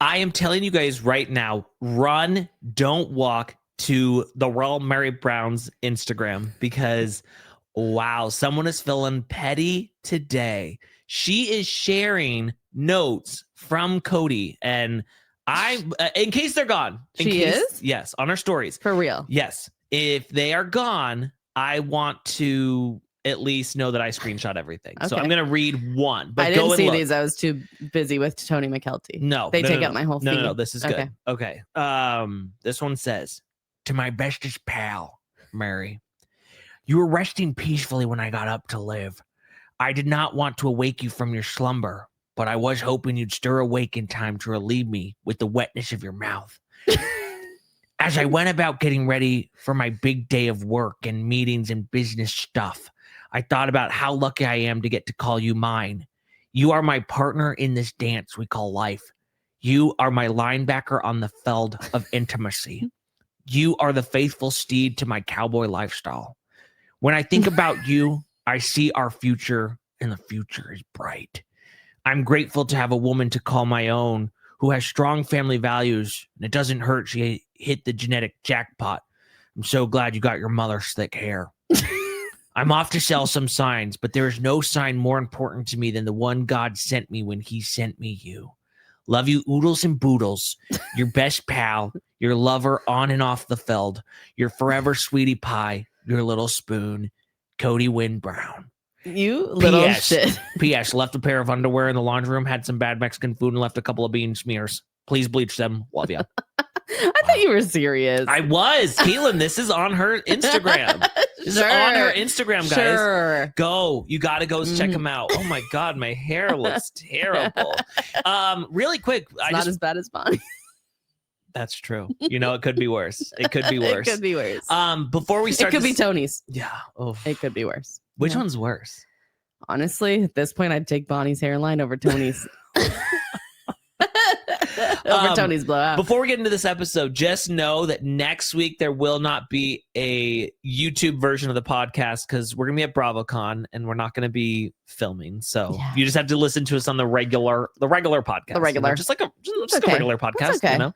I am telling you guys right now, run, don't walk to the Royal Meri Brown's Instagram because, wow, someone is feeling petty today. She is sharing notes from Kody, and in case they're gone. Is? Yes, on our stories. For real? Yes. If they are gone, I want to at least know that I screenshot everything. Okay. So I'm going to read one. But I didn't see these. I was too busy with Tony McKelty. No. They take out my whole feed. No, this is good. Okay. This one says, to my bestest pal, Meri, you were resting peacefully when I got up to live. I did not want to awake you from your slumber, but I was hoping you'd stir awake in time to relieve me with the wetness of your mouth. As I went about getting ready for my big day of work and meetings and business stuff, I thought about how lucky I am to get to call you mine. You are my partner in this dance we call life. You are my linebacker on the feld of intimacy. You are the faithful steed to my cowboy lifestyle. When I think about you, I see our future, and the future is bright. I'm grateful to have a woman to call my own who has strong family values, and it doesn't hurt she hit the genetic jackpot. I'm so glad you got your mother's thick hair. I'm off to sell some signs, but there is no sign more important to me than the one God sent me when he sent me you. Love you, oodles and boodles, your best pal, your lover on and off the feld, your forever sweetie pie, your little spoon, Kody Wynn Brown. You little shit. P.S. Left a pair of underwear in the laundry room, had some bad Mexican food, and left a couple of bean smears. Please bleach them. Love ya. I thought you were serious. I was. Keelan, this is on her Instagram. This is on her Instagram, guys. Sure. Go. You got to go check them out. Oh, my God. My hair looks terrible. Really quick. It's not as bad as Bonnie. That's true. You know, it could be worse. It could be worse. It could be worse. Before we start, it could be Tony's. Yeah. Oh, it could be worse. Which one's worse? Honestly, at this point, I'd take Bonnie's hairline over Tony's. Over Tony's blowout. Before we get into this episode, just know that next week there will not be a YouTube version of the podcast because we're gonna be at BravoCon and we're not gonna be filming. So you just have to listen to us on the regular podcast. The regular, you know, just like a regular podcast. You know.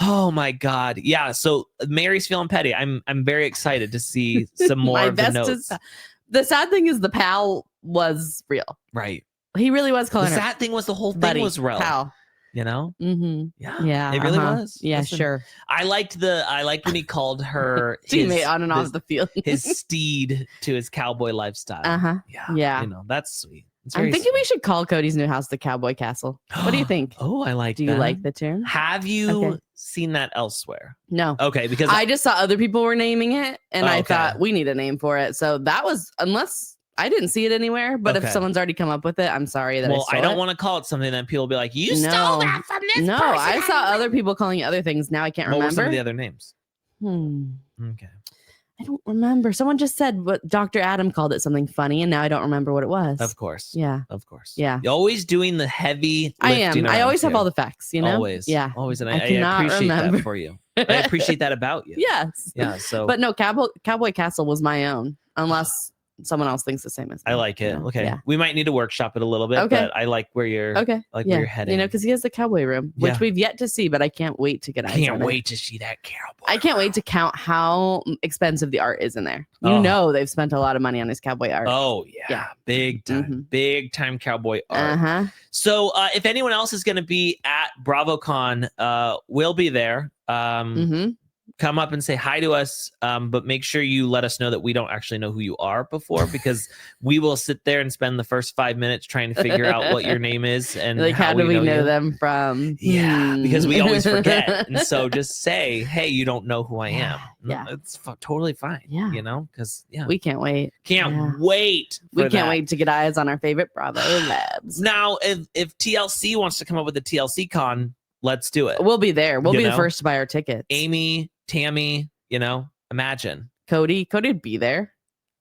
Oh my God. Yeah. So Meri's feeling petty. I'm very excited to see some more of the notes. The sad thing is the pal was real. Right. He really was calling her. The sad thing was the whole thing was real. Pal. You know? Mm-hmm. Yeah. It really was. Yeah, listen, sure. I liked when he called her teammate on and off the field. His steed to his cowboy lifestyle. Yeah. You know, that's sweet. I'm thinking we should call Kody's new house the Cowboy Castle. What do you think? Oh, I like that. Do you like the term? Have you seen that elsewhere? No. Okay, because I just saw other people were naming it and I thought we need a name for it. So that was, unless I didn't see it anywhere, but if someone's already come up with it, I'm sorry that I don't want to call it something that people will be like, you stole that from this person. No, I saw other people calling it other things. Now I can't remember. What were some of the other names? Okay. I don't remember. Someone just said what Dr. Adam called it something funny, and now I don't remember what it was. Of course. Yeah. Of course. Yeah. You're always doing the heavy I am. I always have all the facts, you know? Always. Yeah. Always. And I appreciate that for you. I appreciate that about you. Yes. Yeah. So. But no, Cowboy Castle was my own, unless someone else thinks the same as me. I like it. You know? Okay. Yeah. We might need to workshop it a little bit, but I like where you're where you're heading. You know, because he has the cowboy room, which we've yet to see, but I can't wait to get eyes on it. Can't wait to see that cowboy. I can't wait to count how expensive the art is in there. You know they've spent a lot of money on his cowboy art. Oh, yeah. Big time. Mm-hmm. Big time cowboy art. So if anyone else is going to be at BravoCon, we'll be there. Come up and say hi to us, but make sure you let us know that we don't actually know who you are before, because we will sit there and spend the first 5 minutes trying to figure out what your name is and like how do we know them from. Yeah, because we always forget. And so just say, hey, you don't know who I am. Yeah, it's totally fine. Yeah, you know, because we can't wait. Wait. We can't wait to get eyes on our favorite Bravo labs. Now, if TLC wants to come up with a TLC con, let's do it. We'll be there. We'll be the first to buy our tickets. Amy, Tammy, you know, imagine. Kody would be there.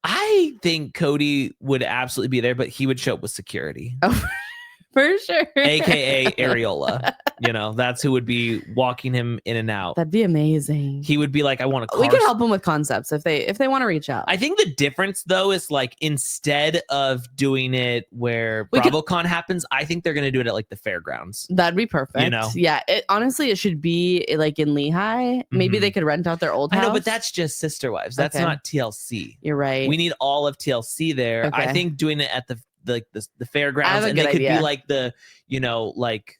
I think Kody would absolutely be there, but he would show up with security. Oh, For sure. AKA Areola. That's who would be walking him in and out. That'd be amazing. He would be like, I want a car. We could help him with concepts if they want to reach out. I think the difference though is like instead of doing it where BravoCon happens, I think they're gonna do it at like the fairgrounds. That'd be perfect. Yeah. Honestly, it should be like in Lehigh. Maybe they could rent out their old house. I know, but that's just Sister Wives. That's not TLC. You're right. We need all of TLC there. Okay. I think doing it at the fairgrounds, and they could be like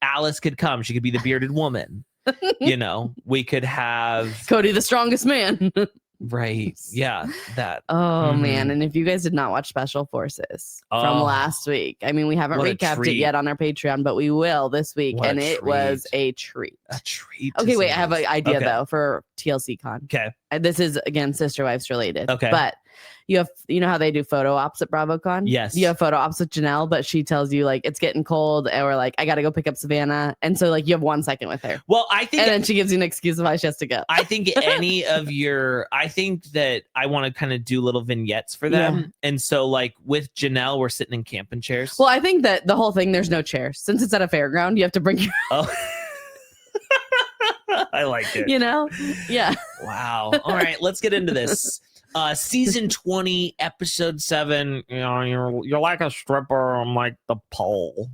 Alice could come. She could be the bearded woman. We could have Kody, the strongest man. Right. Yeah. That. Oh man. And if you guys did not watch Special Forces from last week, I mean, we haven't recapped it yet on our Patreon, but we will this week. And it was a treat. A treat. Okay, wait. I have an idea though for TLC Con. Okay. This is again Sister Wives related. Okay. But you know how they do photo ops at BravoCon? Yes. You have photo ops with Janelle, but she tells you like it's getting cold, or like I gotta go pick up Savannah, and so like you have 1 second with her. Well, I think, and then she gives you an excuse of why she has to go. I think I think that I want to kind of do little vignettes for them, and so like with Janelle, we're sitting in camping chairs. Well, I think that the whole thing, there's no chairs since it's at a fairground. You have to bring your. Oh. I like it. Yeah. Wow. All right, let's get into this. Season 20, episode 7. You're like a stripper. I'm like the pole.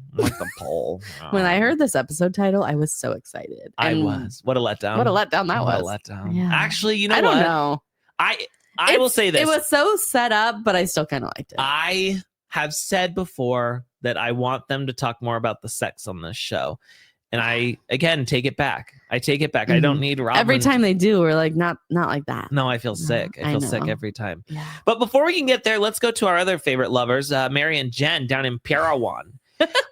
When I heard this episode title, I was so excited. I was. What a letdown. What a letdown that was. What a letdown. Yeah. Actually, I don't know. I will say this. It was so set up, but I still kind of liked it. I have said before that I want them to talk more about the sex on this show. And I, again, take it back. I take it back. I don't need Robyn. Every time they do, we're like, not like that. No, I feel sick. I feel sick every time. Yeah. But before we can get there, let's go to our other favorite lovers, Meri and Jen down in Pirawan.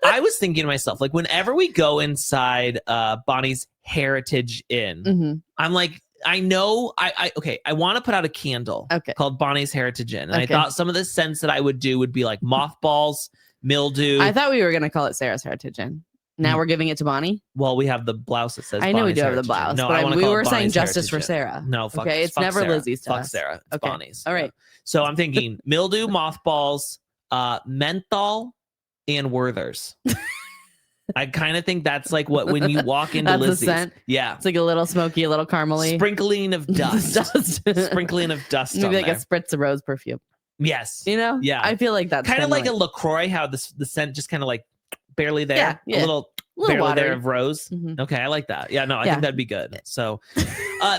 I was thinking to myself, like, whenever we go inside Bonnie's Heritage Inn, I'm like, I know, I want to put out a candle called Bonnie's Heritage Inn. And I thought some of the scents that I would do would be like mothballs, mildew. I thought we were going to call it Sarah's Heritage Inn. Now we're giving it to Bonnie? Well, we have the blouse that says I know Bonnie's we do have the Heritage. blouse, No, but we were saying Bonnie's justice Heritage. for Sarah. No, fuck. Okay, it's fuck never Sarah. Lizzie's to fuck us. Sarah. It's Okay. Bonnie's. All right. So I'm thinking mildew, mothballs, menthol, and Werther's. I kind of think that's like what when you walk into that's Lizzie's. The scent? Yeah. It's like a little smoky, a little caramely. Sprinkling of dust. Sprinkling of dust. Maybe on like there. a spritz of rose perfume. Yes. Yeah. I feel like that's kind of like a LaCroix, how the scent just kind of like barely there. Yeah. A little barely watery. there of rose. Okay, I like that. Yeah, no, I think that'd be good. So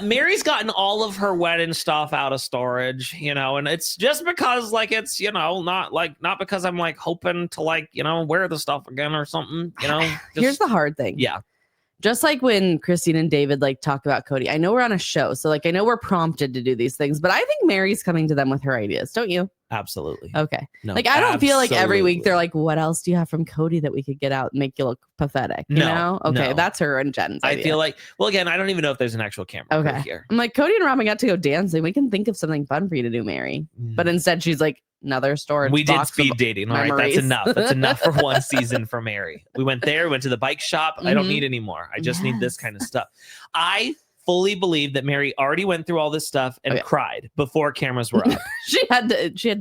Meri's gotten all of her wedding stuff out of storage, and it's just because like it's, not because I'm like hoping to like, wear the stuff again or something, Here's the hard thing. Yeah. Just like when Christine and David like talk about Kody, I know we're on a show, so like I know we're prompted to do these things, but I think Meri's coming to them with her ideas, don't you? Absolutely. Okay. No, like I don't feel like every week they're like, what else do you have from Cody that we could get out and make you look pathetic? You know? Okay, that's her and Jen's idea. I feel like, well, again, I don't even know if there's an actual camera here. I'm like, Kody and Robyn got to go dancing. We can think of something fun for you to do, Meri. But instead she's like, another storage we box did speed dating. All right, that's enough. That's enough for one season for Meri. We went there, we went to the bike shop. I don't need any more. I just need this kind of stuff. I fully believe that Meri already went through all this stuff and cried before cameras were up. she had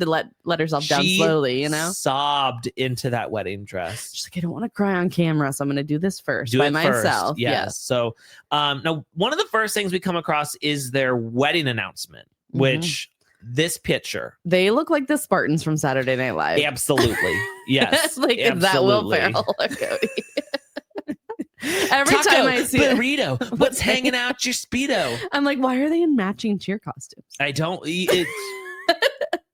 to let herself down slowly, sobbed into that wedding dress. She's like, I don't want to cry on camera, so I'm going to do this first by myself. Yes. So now one of the first things we come across is their wedding announcement, which this picture, they look like the Spartans from Saturday Night Live. Absolutely. Yes. Like, is that Will Ferrell or Cody? Every Taco, time I see burrito, what's hanging out your Speedo? I'm like, why are they in matching cheer costumes? I don't. It's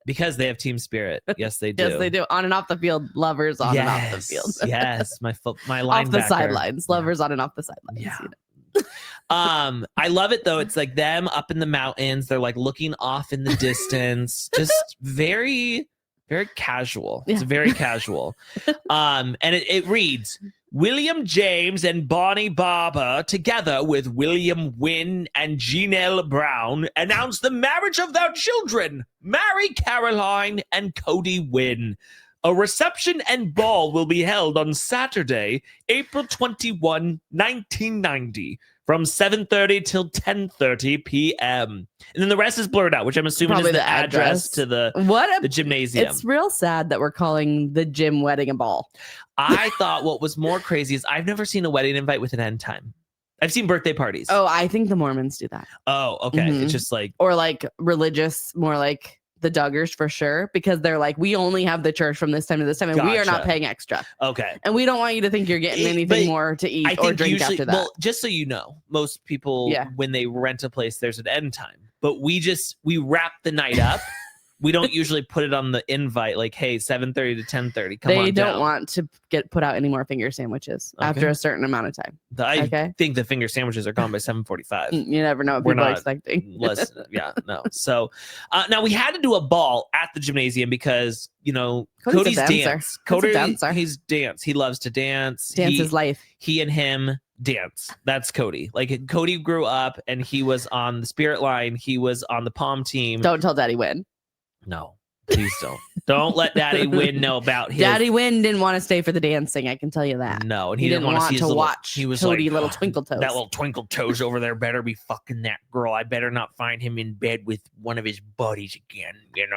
because they have team spirit. Yes, they do. Yes, they do. On and off the field, lovers on and off the field. Yes, my linebacker. Off the sidelines, lovers on and off the sidelines. Yeah. I love it though. It's like them up in the mountains. They're like looking off in the distance. Just very, very casual. It's very casual. And it reads, William James and Bonnie Barber, together with William Wynn and Janelle Brown, announced the marriage of their children, Meri Caroline and Kody Wynn. A reception and ball will be held on Saturday, April 21, 1990, from 7:30 till 10:30 p.m. And then the rest is blurred out, which I'm assuming Probably is the address to the gymnasium. It's real sad that we're calling the gym wedding a ball. I thought what was more crazy is I've never seen a wedding invite with an end time. I've seen birthday parties. Oh, I think the Mormons do that. Oh, okay. Mm-hmm. It's just like... Or like religious, more like... the Duggars for sure, because they're like, we only have the church from this time to this time, and we are not paying extra. Okay. And we don't want you to think you're getting anything more to eat or drink usually, after that. Well, just so you know, most people, when they rent a place, there's an end time. But we wrap the night up. We don't usually put it on the invite like, hey, 7:30 to 10:30. They don't want to put out any more finger sandwiches after a certain amount of time. I think the finger sandwiches are gone by 7:45. You never know what people are expecting. No. So now we had to do a ball at the gymnasium because, Cody's dance. He's dance. He loves to dance. Dance is life. He and him dance. That's Kody. Like Kody grew up and he was on the spirit line. He was on the pom team. Don't tell Daddy Win. No, please don't. Don't let Daddy Win know about his... Daddy Win didn't want to stay for the dancing. I can tell you that. No, and he didn't want to watch. He was Kody, like, little twinkle toes. That little twinkle toes over there better be fucking that girl. I better not find him in bed with one of his buddies again. You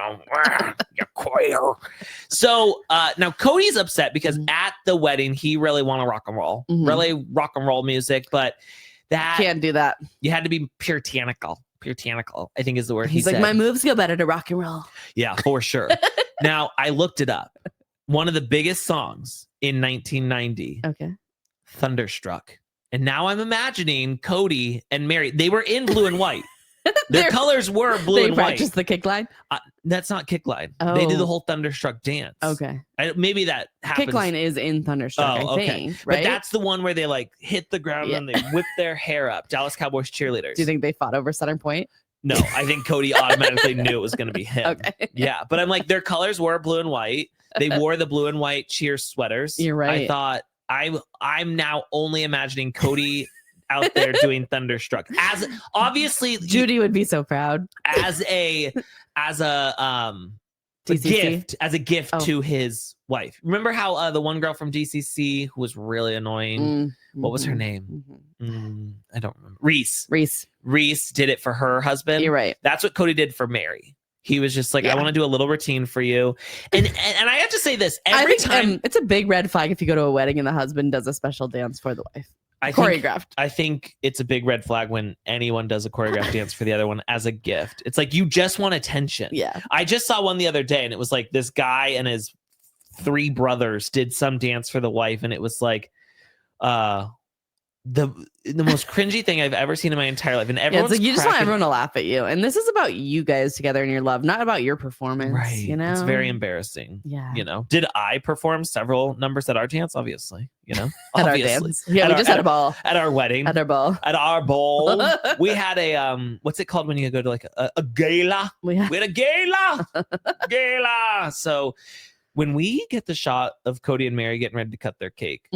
queer. So now Cody's upset because at the wedding he really wanted rock and roll, really rock and roll music, but that can't do that. You had to be puritanical, I think is the word. He's like, my moves go better to rock and roll. Yeah, for sure. Now I looked it up. One of the biggest songs in 1990. Okay. Thunderstruck. And now I'm imagining Kody and Meri. They were in blue and white. Their colors were blue and white. They practiced the kick line? That's not kick line. Oh. They did the whole Thunderstruck dance. Okay. Maybe that happens. Kick line is in Thunderstruck, I think. Right? But that's the one where they like hit the ground and they whip their hair up. Dallas Cowboys cheerleaders. Do you think they fought over center point? No, I think Kody automatically knew it was going to be him. Okay. Yeah, but I'm like, their colors were blue and white. They wore the blue and white cheer sweaters. You're right. I thought I'm now only imagining Kody out there doing Thunderstruck. As obviously Judy would be so proud. As a gift to his wife. Remember how the one girl from DCC who was really annoying? What was her name? I don't remember. Reese did it for her husband. You're right. That's what Kody did for Meri. He was just like, I want to do a little routine for you. And I have to say this every time. It's a big red flag if you go to a wedding and the husband does a special dance for the wife. Choreographed. I think it's a big red flag when anyone does a choreographed dance for the other one as a gift. It's like you just want attention. Yeah. I just saw one the other day and it was like this guy and his 3 brothers did some dance for the wife and it was like the most cringy thing I've ever seen in my entire life. And everyone's it's like you just want everyone to laugh at you. And this is about you guys together and your love, not about your performance. Right. You know? It's very embarrassing. Yeah. Did I perform several numbers at our dance? Obviously. At our dance. Yeah, we just had a ball. At our wedding. At our ball. At our ball. We had a what's it called when you go to like a gala? We had a gala. Gala. So when we get the shot of Kody and Meri getting ready to cut their cake,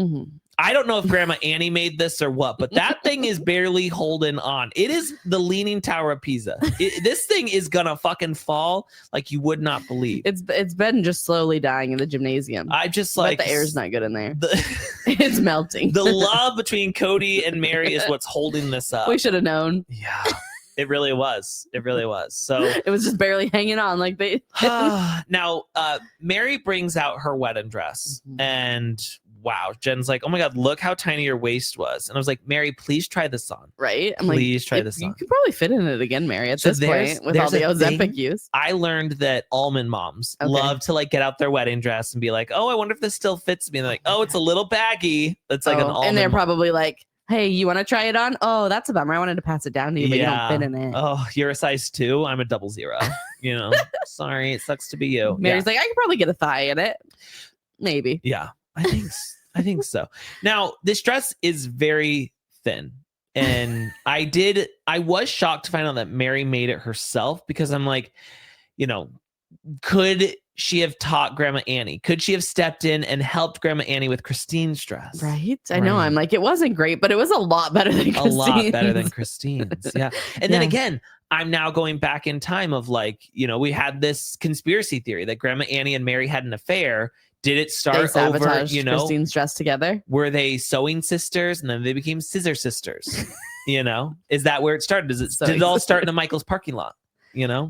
I don't know if Grandma Annie made this or what, but that thing is barely holding on. It is the Leaning Tower of Pisa. This thing is gonna fucking fall like you would not believe. It's been just slowly dying in the gymnasium. I just like but the air's not good in there. It's melting. The love between Kody and Meri is what's holding this up. We should have known. Yeah. It really was. So it was just barely hanging on like they. Now, Meri brings out her wedding dress, and wow, Jen's like, "Oh my god, look how tiny your waist was." And I was like, "Meri, please try this on." Right? Please try this on. You could probably fit in it again, Meri, at this point with all the Ozempic use. I learned that almond moms love to like get out their wedding dress and be like, "Oh, I wonder if this still fits me." And they're like, "Oh, it's a little baggy." It's like an almond. And they're probably like, hey, you want to try it on? Oh, that's a bummer. I wanted to pass it down to you, but you don't fit in it. Oh, you're a size 2. I'm a 00. Sorry, it sucks to be you. Mary's like, I could probably get a thigh in it. Maybe. Yeah, I think so. Now, this dress is very thin. And I was shocked to find out that Meri made it herself because I'm like, could she have taught Grandma Annie? Could she have stepped in and helped Grandma Annie with Christine's dress? Right. I know. I'm like, it wasn't great, but it was a lot better than Christine's. A lot better than Christine's. Yeah. And then again, I'm now going back in time of like, we had this conspiracy theory that Grandma Annie and Meri had an affair. Did it start over, Christine's dress together? Were they sewing sisters and then they became scissor sisters? Is that where it started? Did it all start in the Michael's parking lot?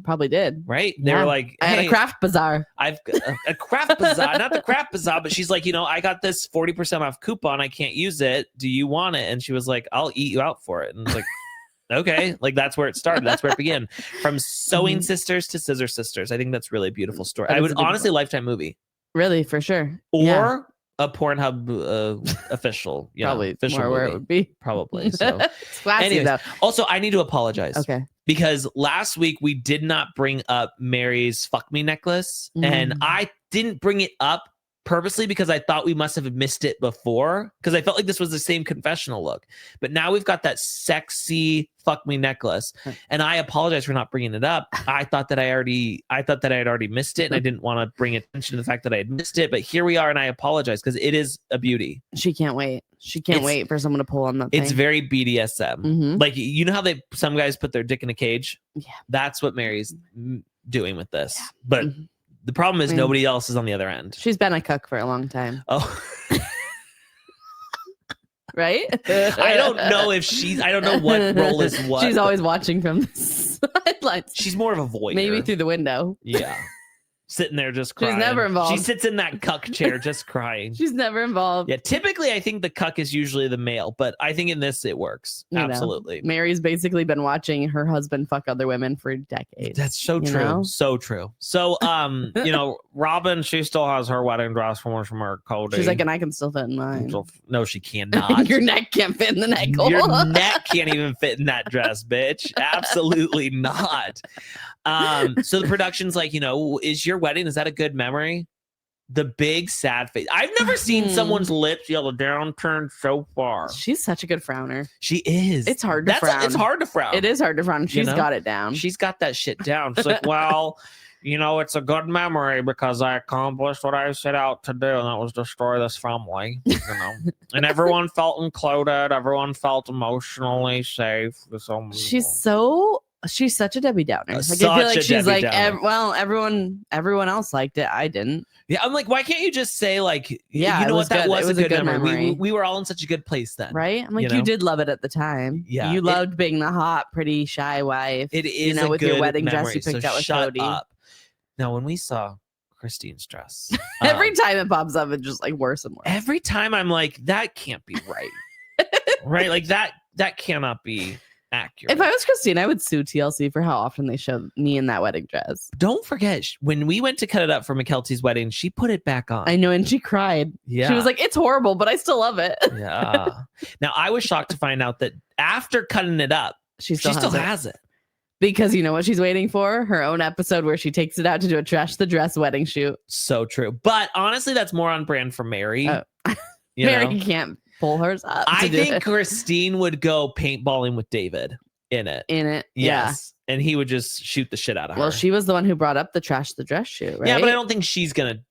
Probably did. Right? They were like, I had a craft bazaar. I've a craft bazaar, not the craft bazaar, but she's like, I got this 40% off coupon. I can't use it. Do you want it? And she was like, I'll eat you out for it. And it's like, okay, like that's where it started. That's where it began. From sewing sisters to scissor sisters. I think that's really a beautiful story. I would honestly Lifetime movie. Really, for sure. Or a Pornhub official. Probably official more where it would be. Probably. So, it's classy, though. Also, I need to apologize. Okay. Because last week we did not bring up Meri's fuck me necklace. And I didn't bring it up purposely because I thought we must have missed it before, because I felt like this was the same confessional look. But now we've got that sexy fuck me necklace, and I apologize for not bringing it up. I thought that I had already missed it, and I didn't want to bring attention to the fact that I had missed it. But here we are, and I apologize because it is a beauty. She can't wait. She can't wait for someone to pull on that thing. It's very BDSM. Like, how some guys put their dick in a cage? Yeah, that's what Meri's doing with this. Yeah. But the problem is nobody else is on the other end. She's been a cuck for a long time. Oh. Right? I don't know I don't know what role is what. She's always watching from the sidelines. She's more of a voyeur. Maybe through the window. Yeah. Sitting there just crying. She's never involved. She sits in that cuck chair just crying. She's never involved. Yeah, typically I think the cuck is usually the male, but I think in this it works. Absolutely. Meri's basically been watching her husband fuck other women for decades. That's so true. So true. So Robyn, she still has her wedding dress from her Kody. She's like, and I can still fit in mine. No, she cannot. Your neck can't fit in the neck hole. Your neck can't even fit in that dress, bitch. Absolutely not. So the production's like, is your wedding, is that a good memory? The big sad face. I've never seen someone's lips yellow downturn so far. She's such a good frowner. She is. It's hard to frown. It's hard to frown. It is hard to frown. She's got it down. She's got that shit down. She's like, well, it's a good memory because I accomplished what I set out to do, and that was destroy this family. And everyone felt included. Everyone felt emotionally safe. She's such a Debbie Downer. Like, I feel like she's like, everyone else liked it. I didn't. Yeah, I'm like, why can't you just say like, that was a good memory. We were all in such a good place then, right? I'm like, you did love it at the time. Yeah, you loved being the hot, pretty, shy wife. It is, with your wedding dress you picked out with Kody. Up. Now, when we saw Christine's dress, every time it pops up, it's just like worse and worse. Every time I'm like, that can't be right, right? Like that cannot be accurate. If I was Christine, I would sue TLC for how often they showed me in that wedding dress. Don't forget, when we went to cut it up for McKelty's wedding, she put it back on. I know, and she cried. Yeah. She was like, it's horrible, but I still love it. Yeah. Now, I was shocked to find out that after cutting it up, she still has it. Because you know what she's waiting for? Her own episode where she takes it out to do a trash the dress wedding shoot. So true. But honestly, that's more on brand for Meri. Meri can't pull hers up. I think Christine would go paintballing with David in it. Yes. Yeah. And he would just shoot the shit out of her. Well, she was the one who brought up the trash the dress shoot, right? Yeah, but I don't think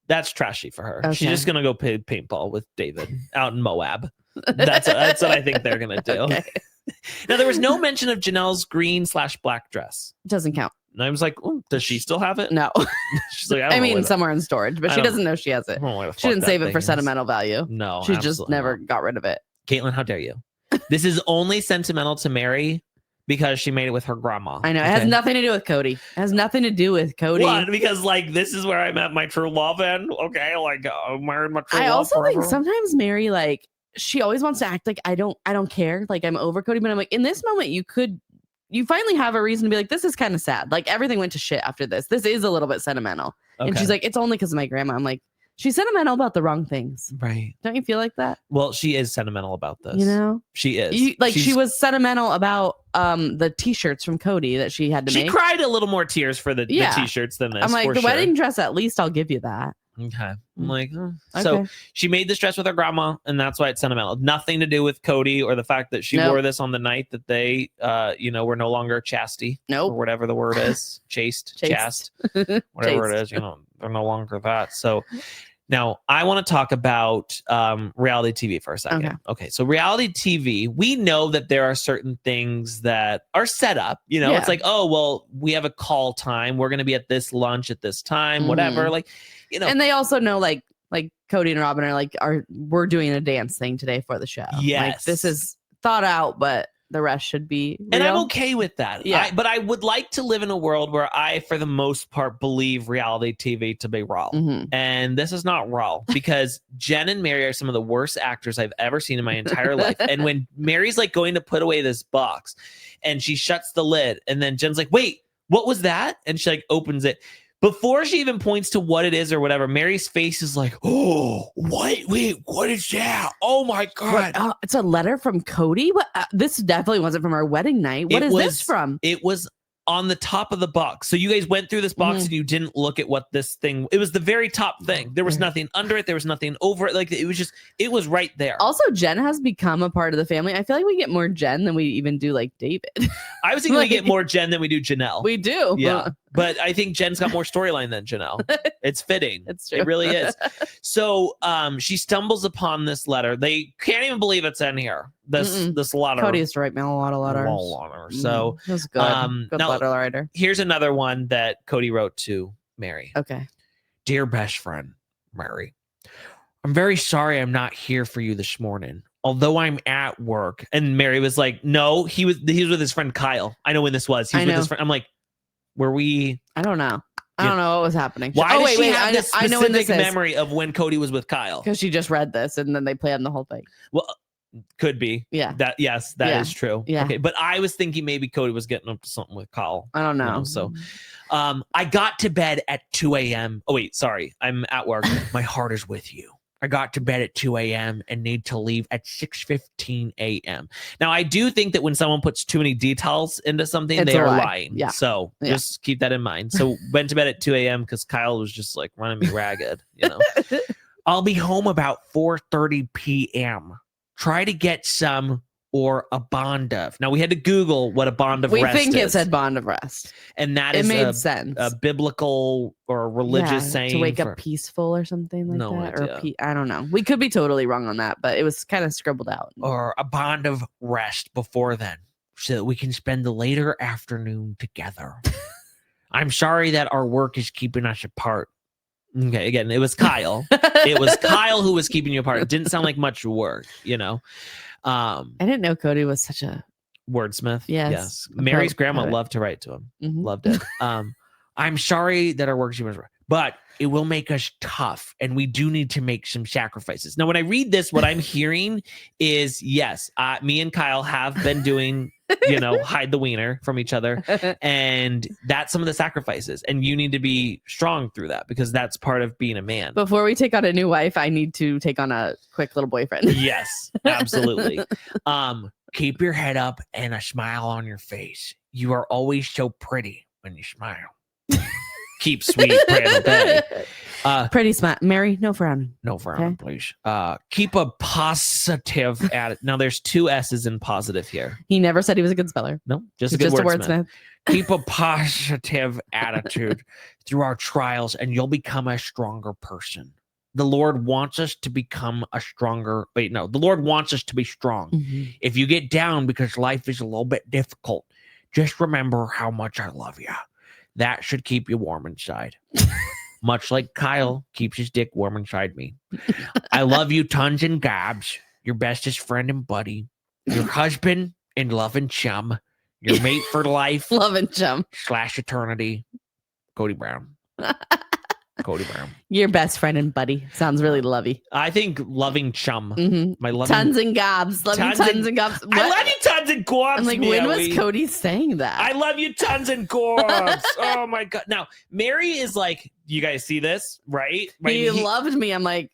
that's trashy for her. Okay. She's just going to go paintball with David out in Moab. That's what I think they're going to do. Okay. Now, there was no mention of Janelle's green/black dress. Doesn't count. And I was like, does she still have it? No. She's like, I mean, somewhere in storage, but she doesn't know she has it. She didn't save it for sentimental value. No. She just never got rid of it. Caitlin, how dare you? This is only sentimental to Meri because she made it with her grandma. I know. It has nothing to do with Kody. It has nothing to do with Kody. What? Because, this is where I met my true love in. Okay, I married my true love. I also forever. think sometimes Meri, she always wants to act like I don't care. Like, I'm over Kody, but I'm like, in this moment, you finally have a reason to be like, this is kind of sad. Like, everything went to shit after this. This is a little bit sentimental. Okay. And she's like, it's only because of my grandma. I'm like, she's sentimental about the wrong things. Right. Don't you feel like that? Well, she is sentimental about this. She is. She was sentimental about the t-shirts from Kody that she had to make. She cried a little more tears for the t-shirts than this. I'm like, wedding dress, at least I'll give you that. Okay. I'm like, So she made this dress with her grandma, and that's why it's sentimental. Nothing to do with Kody or the fact that she wore this on the night that they, were no longer chastity. Nope. Or whatever the word is. Chaste. Whatever it is, they're no longer that. So Now, I want to talk about reality TV for a second. Okay. So reality TV, we know that there are certain things that are set up. You know, it's like, oh, well, we have a call time. We're going to be at this lunch at this time, whatever. Like, you know. And they also know like Kody and Robyn are we're doing a dance thing today for the show. Yes. Like, this is thought out, but the rest should be real. And I'm okay with that. Yeah. But I would like to live in a world where I, for the most part, believe reality TV to be raw. And this is not raw because Jen and Meri are some of the worst actors I've ever seen in my entire life. And when Meri's like going to put away this box and she shuts the lid and then Jen's like, wait, what was that? And she like opens it. Before she even points to what it is or whatever, Meri's face is like, oh, what? Wait, what is that? Oh my God. It's a letter from Kody? What? This definitely wasn't from our wedding night. What is this from? It was on the top of the box. So you guys went through this box and you didn't look at what this thing, it was the very top thing. There was nothing under it. There was nothing over it. Like it was right there. Also, Jen has become a part of the family. I feel like we get more Jen than we even do like David. I was thinking we get more Jen than we do Janelle. We do. Yeah. But I think Jen's got more storyline than Janelle. It's fitting. It's true. It really is. So she stumbles upon this letter. They can't even believe it's in here. This letter. Cody used to write me a lot of letters. So it was good. Good letter writer. Here's another one that Kody wrote to Meri. Okay. Dear best friend, Meri, I'm very sorry I'm not here for you this morning. Although I'm at work. And Meri was like, no, he was with his friend Kyle. I know when this was. He was with his friend. I'm like, were we? I don't know. I don't know what was happening. Why does she have this specific memory of when Kody was with Kyle? Because she just read this and then they planned the whole thing. Well, could be. Yeah. That is true. Yeah. Okay. But I was thinking maybe Kody was getting up to something with Kyle. I don't know. You know, so I got to bed at 2 a.m. Oh, wait, sorry. I'm at work. My heart is with you. I got to bed at 2 a.m. and need to leave at 6:15 a.m. Now, I do think that when someone puts too many details into something, they are lying. Yeah. So just keep that in mind. So went to bed at 2 a.m. because Kyle was just like running me ragged. You know, I'll be home about 4:30 p.m. Try to get some or a bond of. Now, we had to Google what a bond of rest is. We think it said bond of rest. And that it is made sense. A biblical or religious saying. To wake up peaceful or something like that. Idea. Or I don't know. We could be totally wrong on that, but it was kind of scribbled out. Or a bond of rest before then so that we can spend the later afternoon together. I'm sorry that our work is keeping us apart. Okay, again, it was Kyle. It was Kyle who was keeping you apart. It didn't sound like much work, you know. I didn't know Kody was such a wordsmith. Yes. Meri's grandma loved to write to him. Loved it. I'm sorry that our work is but it will make us tough and we do need to make some sacrifices. Now, when I read this, what I'm hearing is, yes, me and Kyle have been doing, you know, hide the wiener from each other. And that's some of the sacrifices. And you need to be strong through that because that's part of being a man. Before we take on a new wife, I need to take on a quick little boyfriend. Yes, absolutely. Keep your head up and a smile on your face. You are always so pretty when you smile. Keep sweet, pray and obey. Pretty smart. Meri, no frowning. No frowning, please. Keep a positive attitude. Now, there's 2 S's in positive here. He never said he was a good speller. No, just a wordsmith. Keep a positive attitude through our trials, and you'll become a stronger person. The Lord wants us to become a stronger. The Lord wants us to be strong. If you get down because life is a little bit difficult, just remember how much I love you. That should keep you warm inside. Much like Kyle keeps his dick warm inside me. I love you tons and gobs. Your bestest friend and buddy. Your husband and loving chum. Your mate for life. Loving chum. / eternity. Kody Brown. Kody Brown. Your best friend and buddy. Sounds really lovey. I think loving chum. My loving tons and gobs. Love you tons and gobs. What? I love you tons and gobs. I'm like, when was Kody saying that? I love you tons and gobs. Oh my God. Now, Meri is like, you guys see this, right? He loved me. I'm like,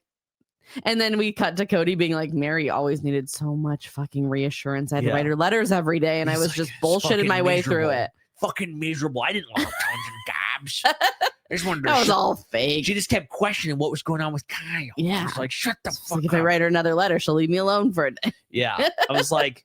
and then we cut to Kody being like, Meri always needed so much fucking reassurance. I had to write her letters every day, and I was just bullshitting my way through it. Fucking miserable. I didn't love tons and gobs. I just wanted to. That was all fake. She just kept questioning what was going on with Kyle. Yeah. I was like, shut the fuck like, up. If I write her another letter, she'll leave me alone for a day. Yeah. I was like,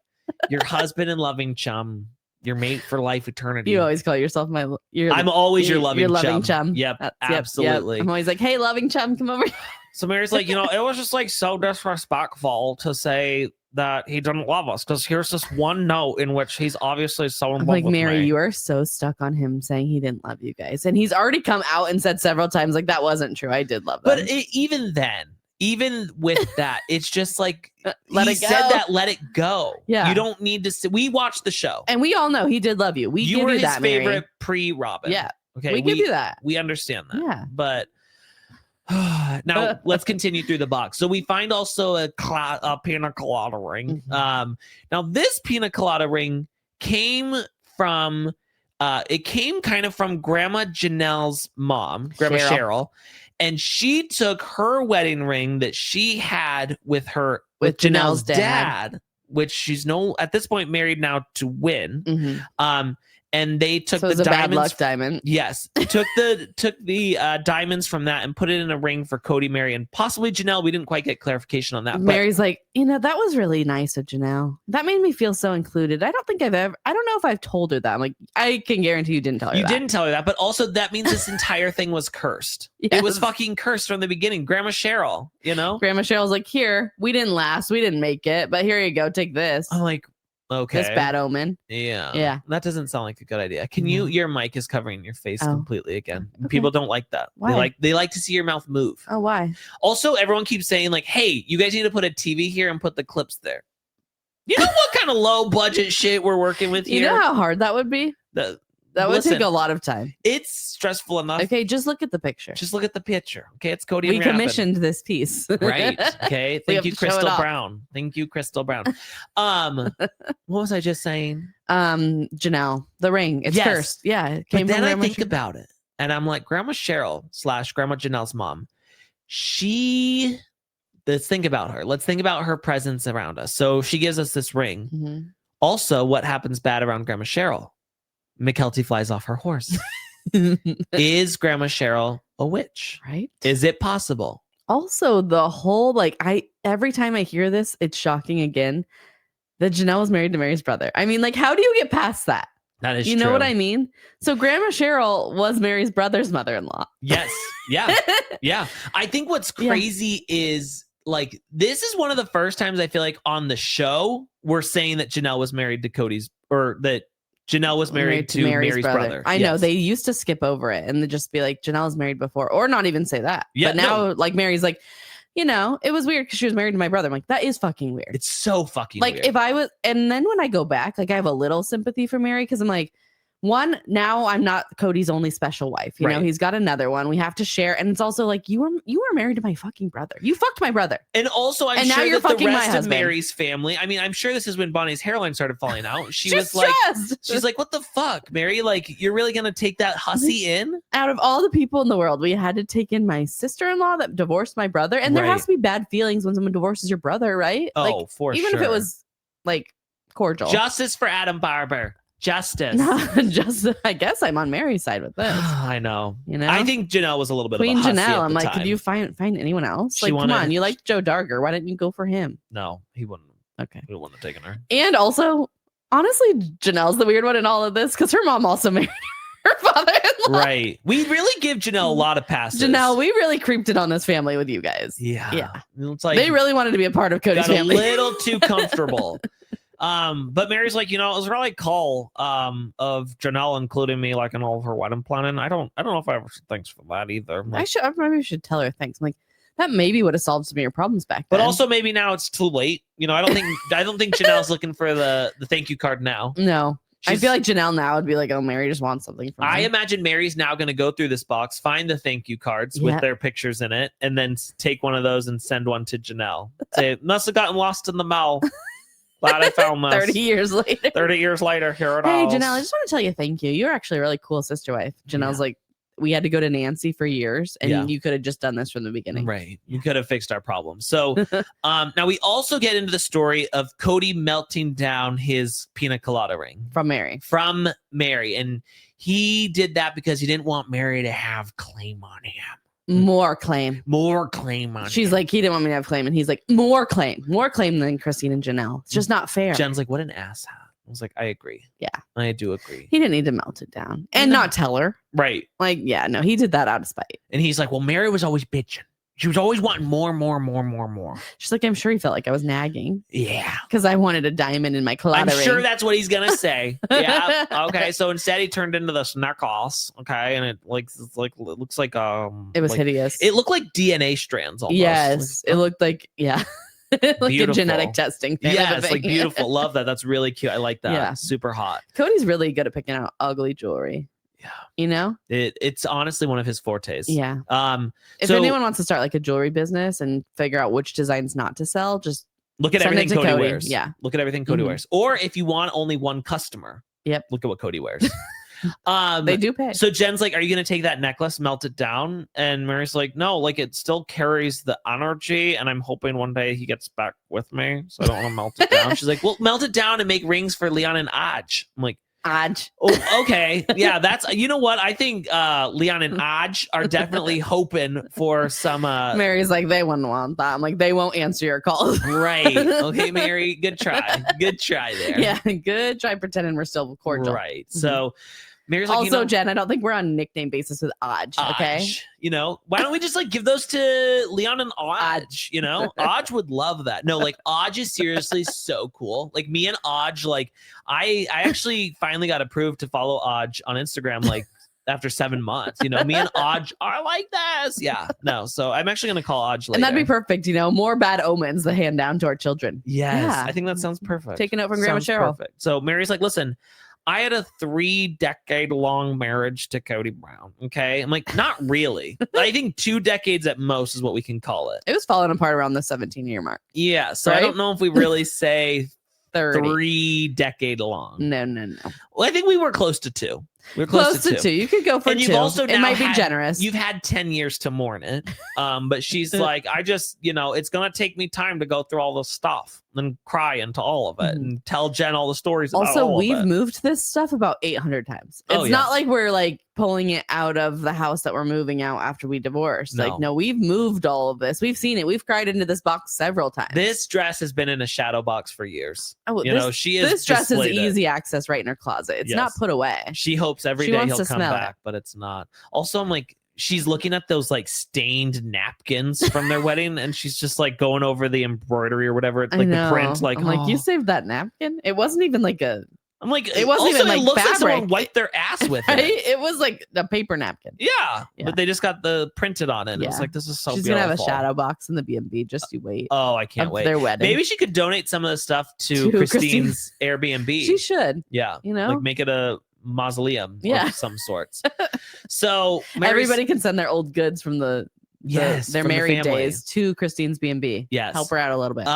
your husband and loving chum, your mate for life, eternity. You always call yourself I'm always your loving chum. Loving chum. Yep, absolutely. Yep. I'm always like, hey, loving chum, come over. So Mary's like, it was just like so disrespectful to say that he didn't love us because here's this one note in which he's obviously so in love Like, with Meri, me. you are so stuck on him saying he didn't love you guys. And he's already come out and said several times, like, that wasn't true. I did love them. But even then, even with that, it's just like, let he it go. said that, let it go. Yeah. You don't need to we watched the show. And we all know he did love you. We You give were you his that, favorite Meri. pre-Robyn. Yeah. Okay. We give you that. We understand that. Yeah. But now let's continue through the box. So we find also a pina colada ring. Mm-hmm. Now this pina colada ring came from kind of from Grandma Janelle's mom, Grandma Cheryl. And she took her wedding ring that she had with Janelle's dad, which she's at this point married now to Win. Mm-hmm. And they took the diamonds. Bad luck diamond. Yes, took the diamonds from that and put it in a ring for Kody, Meri, and possibly Janelle. We didn't quite get clarification on that. Meri's like, that was really nice of Janelle. That made me feel so included. I don't know if I've told her that. I'm like, I can guarantee you didn't tell her that. You didn't tell her that, but also that means this entire thing was cursed. Yes. It was fucking cursed from the beginning. Grandma Cheryl, Grandma Cheryl's like, here, we didn't last, we didn't make it, but here you go, take this. I'm like, okay. This bad omen. Yeah. Yeah. That doesn't sound like a good idea. Can your mic is covering your face completely again. Okay. People don't like that. Why? They like to see your mouth move. Oh, why? Also, everyone keeps saying like, hey, you guys need to put a TV here and put the clips there. You know what kind of low budget shit we're working with here? You know how hard that would be? That would take a lot of time. It's stressful enough. Okay, just look at the picture. Just look at the picture. Okay, it's Kody and We commissioned this piece. Right. Okay. Thank you, Crystal Brown. Thank you, Crystal Brown. What was I just saying? Janelle, the ring. It's cursed. Yeah. It came but then from I think about it, and I'm like, Grandma Cheryl / Grandma Janelle's mom. Let's think about her. Let's think about her presence around us. So she gives us this ring. Mm-hmm. Also, what happens bad around Grandma Cheryl? McKelty flies off her horse. Is Grandma Cheryl a witch? Right. Is it possible? Also, the whole every time I hear this, it's shocking again that Janelle was married to Meri's brother. I mean, how do you get past that? That is true. You know what I mean? So Grandma Cheryl was Meri's brother's mother-in-law. Yes. Yeah. Yeah. I think what's crazy is this is one of the first times I feel like on the show we're saying that Janelle was married to that Janelle was married to Meri's brother. I know they used to skip over it and just be like, Janelle's married before, or not even say that. Yeah, but now Meri's like, it was weird because she was married to my brother. I'm like, that is fucking weird. It's so fucking weird. If I was, and then when I go back, I have a little sympathy for Meri because I'm like, one, now I'm not Kody's only special wife. You know, he's got another one. We have to share. And it's also like, you were married to my fucking brother. You fucked my brother. And also, I'm now sure you're that the fucking my rest of husband. Meri's family, I mean, I'm sure this is when Bonnie's hairline started falling out. She She's was like, stressed. she's like, what the fuck, Meri? You're really going to take that hussy in? Out of all the people in the world, we had to take in my sister-in-law that divorced my brother. And there has to be bad feelings when someone divorces your brother, right? Oh, for sure. Even if it was cordial. Justice for Adam Barber. Justice. I guess I'm on Meri's side with this. I know. I think Janelle was a little bit Queen of a hussy Janelle. at the I'm time. could you find anyone else? Come on, you like Joe Darger. Why didn't you go for him? No, he wouldn't. Okay. He wouldn't have taken her. And also, honestly, Janelle's the weird one in all of this because her mom also married her father-in-law. Right. We really give Janelle a lot of passes. Janelle, we really creeped it on this family with you guys. Yeah. Yeah. It's like they really wanted to be a part of Kody's family. A little too comfortable. But Meri's like, it was really cool of Janelle including me in all of her wedding planning. I don't know if I ever said thanks for that either. Maybe I should tell her thanks. I'm like, that maybe would have solved some of your problems back then. But also maybe now it's too late. I don't think Janelle's looking for the thank you card now. No. I feel like Janelle now would be like, oh, Meri just wants something from me. I imagine Meri's now going to go through this box, find the thank you cards with their pictures in it, and then take one of those and send one to Janelle. Say, must have gotten lost in the mail. Glad I found this. 30 years later. 30 years later, here it is. Hey, Janelle, I just want to tell you thank you. You're actually a really cool sister wife. Janelle's like, we had to go to Nancy for years, and you could have just done this from the beginning. Right. You could have fixed our problem. So now we also get into the story of Kody melting down his pina colada ring. From Meri. And he did that because he didn't want Meri to have claim on him. More claim on She's him. like, he didn't want me to have claim. And he's like, more claim than Christine and Janelle. It's just not fair. Jen's like, what an asshat. I was like, I agree. Yeah. I do agree. He didn't need to melt it down and not tell her. Right. He did that out of spite. And he's like, well, Meri was always bitching. She was always wanting more. She's like, I'm sure he felt like I was nagging Yeah. because I wanted a diamond in my I'm collateral. sure that's what he's gonna say. Yeah. Okay. So instead, he turned into this necklace. Okay, and it looks like It was hideous. It looked like DNA strands almost. Yes, it looked like like Beautiful. a genetic testing thing. Yes, like beautiful. Love that. That's really cute. I like that. Yeah. Super hot. Cody's really good at picking out ugly jewelry. Yeah. You know? It's honestly one of his fortes. Yeah. If so anyone wants to start like a jewelry business and figure out which designs not to sell, just look at send it everything to Kody Kody. wears. Yeah. Look at everything Kody Mhm. wears. Or if you want only one customer, Yep. look at what Kody wears. They do pay. So Jen's like, are you gonna take that necklace, melt it down? And Meri's like, no, like it still carries the energy, and I'm hoping one day he gets back with me, so I don't want to melt it down. She's like, well, melt it down and make rings for Leon and Aj. I'm like, Aj. oh, okay, yeah, that's, you know what? I think Leon and Aj are definitely hoping for some. Meri's like, they wouldn't want that. I'm like, they won't answer your calls. Right. Okay, Meri, good try there. Yeah, good try pretending we're still cordial. Right. So Meri's like, Also, Jen, I don't think we're on nickname basis with Aj. Okay. Aj, you know, why don't we just like give those to Leon and Aj? You know, Aj would love that. No, like Aj is seriously so cool. Like me and Aj, like I actually finally got approved to follow Aj on Instagram. Like after 7 months, you know, me and Aj are like this. Yeah, no. So I'm actually gonna call Aj later. And that'd be perfect. You know, more bad omens to hand down to our children. Yes, Yeah. I think that sounds perfect. Take a note from Grandma Sounds Cheryl. Perfect. So Meri's like, listen, I had a 3-decade-long marriage to Kody Brown. Okay. I'm like, not really. I think 2 decades at most is what we can call it. It was falling apart around the 17-year mark. Yeah. So I Right? don't know if we really say 30. 3-decade-long. No. Well, I think we were close to 2. We were close, to 2. You could go for And 2. you've also it now might be had- generous. You've had 10 years to mourn it. But she's like, I just, you know, it's going to take me time to go through all this stuff and cry into all of it and tell Jen all the stories about Also, all we've of it. moved this stuff about 800 times. It's Oh, yeah. not like we're like pulling it out of the house that we're moving out after we divorced. No. Like, no, we've moved all of this. We've seen it. We've cried into this box several times. This dress has been in a shadow box for years. Oh, You know, she is this dress is displayed it. easy access right in her closet. It's not Yes. put away. She hopes every She day wants he'll to come smell back, but it's not. Also, I'm like, she's looking at those like stained napkins from their wedding, and she's just like going over the embroidery or whatever, I like know. the print. Like, I'm like, you oh. saved that napkin? It wasn't even like a I'm like, it wasn't also, even, like, it looks like someone fabric. wiped their ass with right? it. It was like a paper napkin. Yeah, Yeah. but they just got the printed on it. And It's Yeah. like, this is so She's beautiful. gonna have a shadow box in the B&B. Just you wait. Oh, I can't of wait. Their wedding. Maybe she could donate some of the stuff to To Christine's Airbnb. she should. Yeah, You know, like make it a mausoleum Yeah. of some sorts. So Meri's- everybody can send their old goods from their from the married family. days to Christine's B&B. Yes. Help her out a little bit.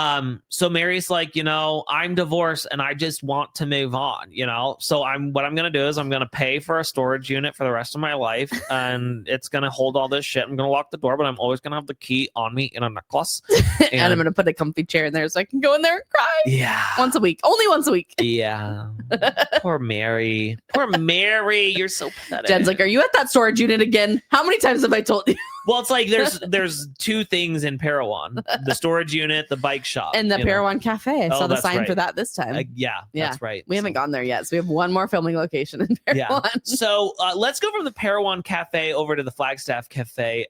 So Meri's like, you know, I'm divorced and I just want to move on, you know? So what I'm going to do is I'm going to pay for a storage unit for the rest of my life and it's going to hold all this shit. I'm going to lock the door, but I'm always going to have the key on me in a necklace. and I'm gonna put a comfy chair in there so I can go in there and cry Yeah. once a week. Only once a week. Yeah. Poor Meri. Poor Meri. You're so pathetic. Jen's like, are you at that storage unit again? How many times have I told you? Well, it's like there's 2 things in Parowan: the storage unit, the bike shop, And the you know? Parowan Cafe. I Oh, saw the that's sign for right. that this time. Yeah, Yeah. that's right. We haven't gone there yet. So we have one more filming location in Yeah. Parowan. So let's go from the Parowan Cafe over to the Flagstaff Cafe.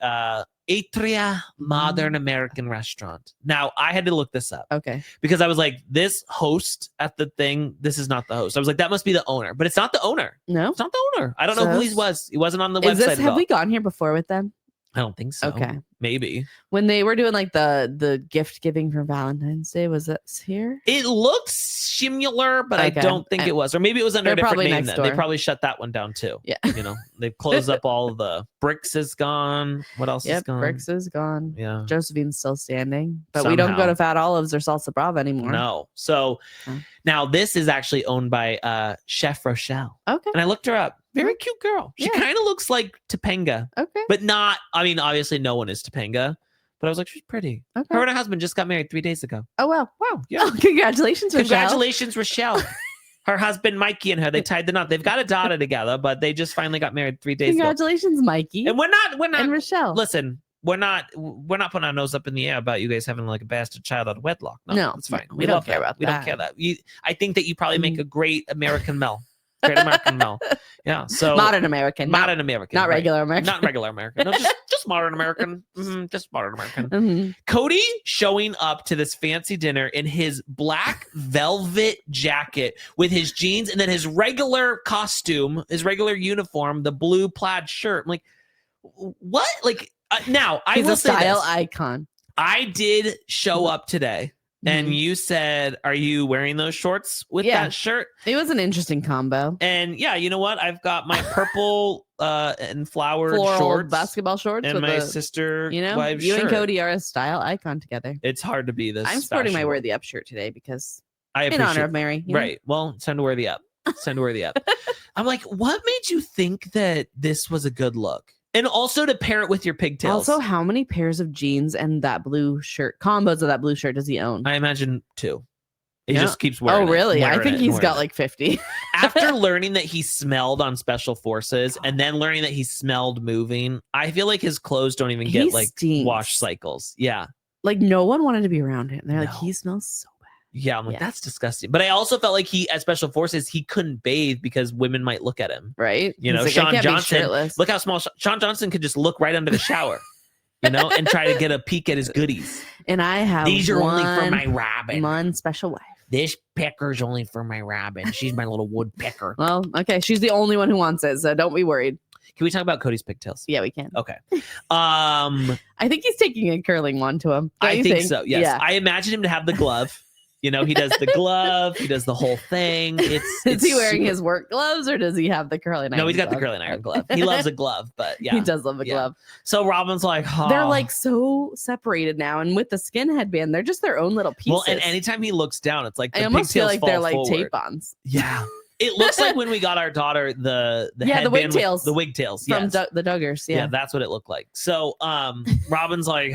Atria Modern American Restaurant. Now, I had to look this up Okay. because I was like, this host at the thing, this is not the host. I was like, that must be the owner, but it's not the owner. No? It's not the owner. I don't know So who he was. He wasn't on the Is website this, at have all. we gone here before with them? I don't think so. Okay. Maybe. When they were doing like the gift giving for Valentine's Day, was that here? It looks similar, but Okay. I don't think it was. Or maybe it was under a They're different probably name next then. They door. probably shut that one down too. Yeah. You know, they've closed up all of the bricks is gone. What else is Yep. gone? Bricks is gone. Yeah. Josephine's still standing, but we don't go Somehow. to Fat Olives or Salsa Brava anymore. No. So Oh. now this is actually owned by Chef Rochelle. Okay. And I looked her up. Very cute girl. She Yeah. kind of looks like Topanga, Okay. but not, I mean, obviously no one is Topanga, but I was like, she's pretty. Okay. Her and her husband just got married 3 days ago. Oh wow. Wow. Yeah. Oh, congratulations, Rochelle. Congratulations, Rochelle. Her husband, Mikey, and her, they tied the knot. They've got a daughter together, but they just finally got married 3 days ago. Congratulations, Mikey And we're not, and Rochelle. listen, we're not putting our nose up in the air about you guys having like a bastard child out of wedlock. No, No, it's fine. no, we don't love care that. about We don't that. care that. I think that you probably make a great American Mel. Great American male. Yeah. So modern American. Modern American. Not right. regular American. Not regular American. No, just modern American. Just modern American. Mm-hmm. Kody showing up to this fancy dinner in his black velvet jacket with his jeans and then his regular costume, his regular uniform, the blue plaid shirt. I'm like, what? Like, now I He's will a say style this. icon. I did show up today. And you said, are you wearing those shorts with that shirt? It was an interesting combo. And yeah, you know what? I've got my purple and flowered Floral shorts, basketball shorts, and with my a, sister, you know, Wive's you shirt. and Cody are a style icon together. It's hard to be this. I'm sporting my fashionable. Wear the Up shirt today because I in honor of Meri. You know? Right. Well, it's time to wear the up. It's time to wear the up. I'm like, what made you think that this was a good look? And also to pair it with your pigtails. Also, how many pairs of jeans and that blue shirt, combos of that blue shirt does he own? I imagine 2. He just keeps wearing it. Oh, really? I think he's got it. like 50. After learning that he smelled on Special Forces and then learning that he smelled moving, I feel like his clothes don't even get like wash cycles. Yeah. Like no one wanted to be around him. They're like, he smells so bad. Yeah, I'm like, that's disgusting. But I also felt like he, at Special Forces, he couldn't bathe because women might look at him. Right. You know, like, Sean Johnson, look how small, Sean Johnson could just look right under the shower, you know, and try to get a peek at his goodies. And I have these are only for my Robyn. One special wife. This pecker's only for my Robyn. She's my little woodpecker. Well, okay. She's the only one who wants it, so don't be worried. Can we talk about Cody's pigtails? Yeah, we can. Okay. I think he's taking a curling one to him. I think so. Yes. Yeah. I imagine him to have the glove. You know, he does the glove. He does the whole thing. Is he wearing his work gloves or does he have the curling iron? No, he's got the curling iron glove. He loves a glove, but yeah. He does love a glove. So Robyn's like, they're like so separated now. And with the skin headband, they're just their own little pieces. Well, and anytime he looks down, it's like the I almost feel like they're like forward. tape-ons. Yeah. It looks like when we got our daughter, the wigtails. The wigtails. From the Duggars. Yeah. That's what it looked like. So Robyn's like,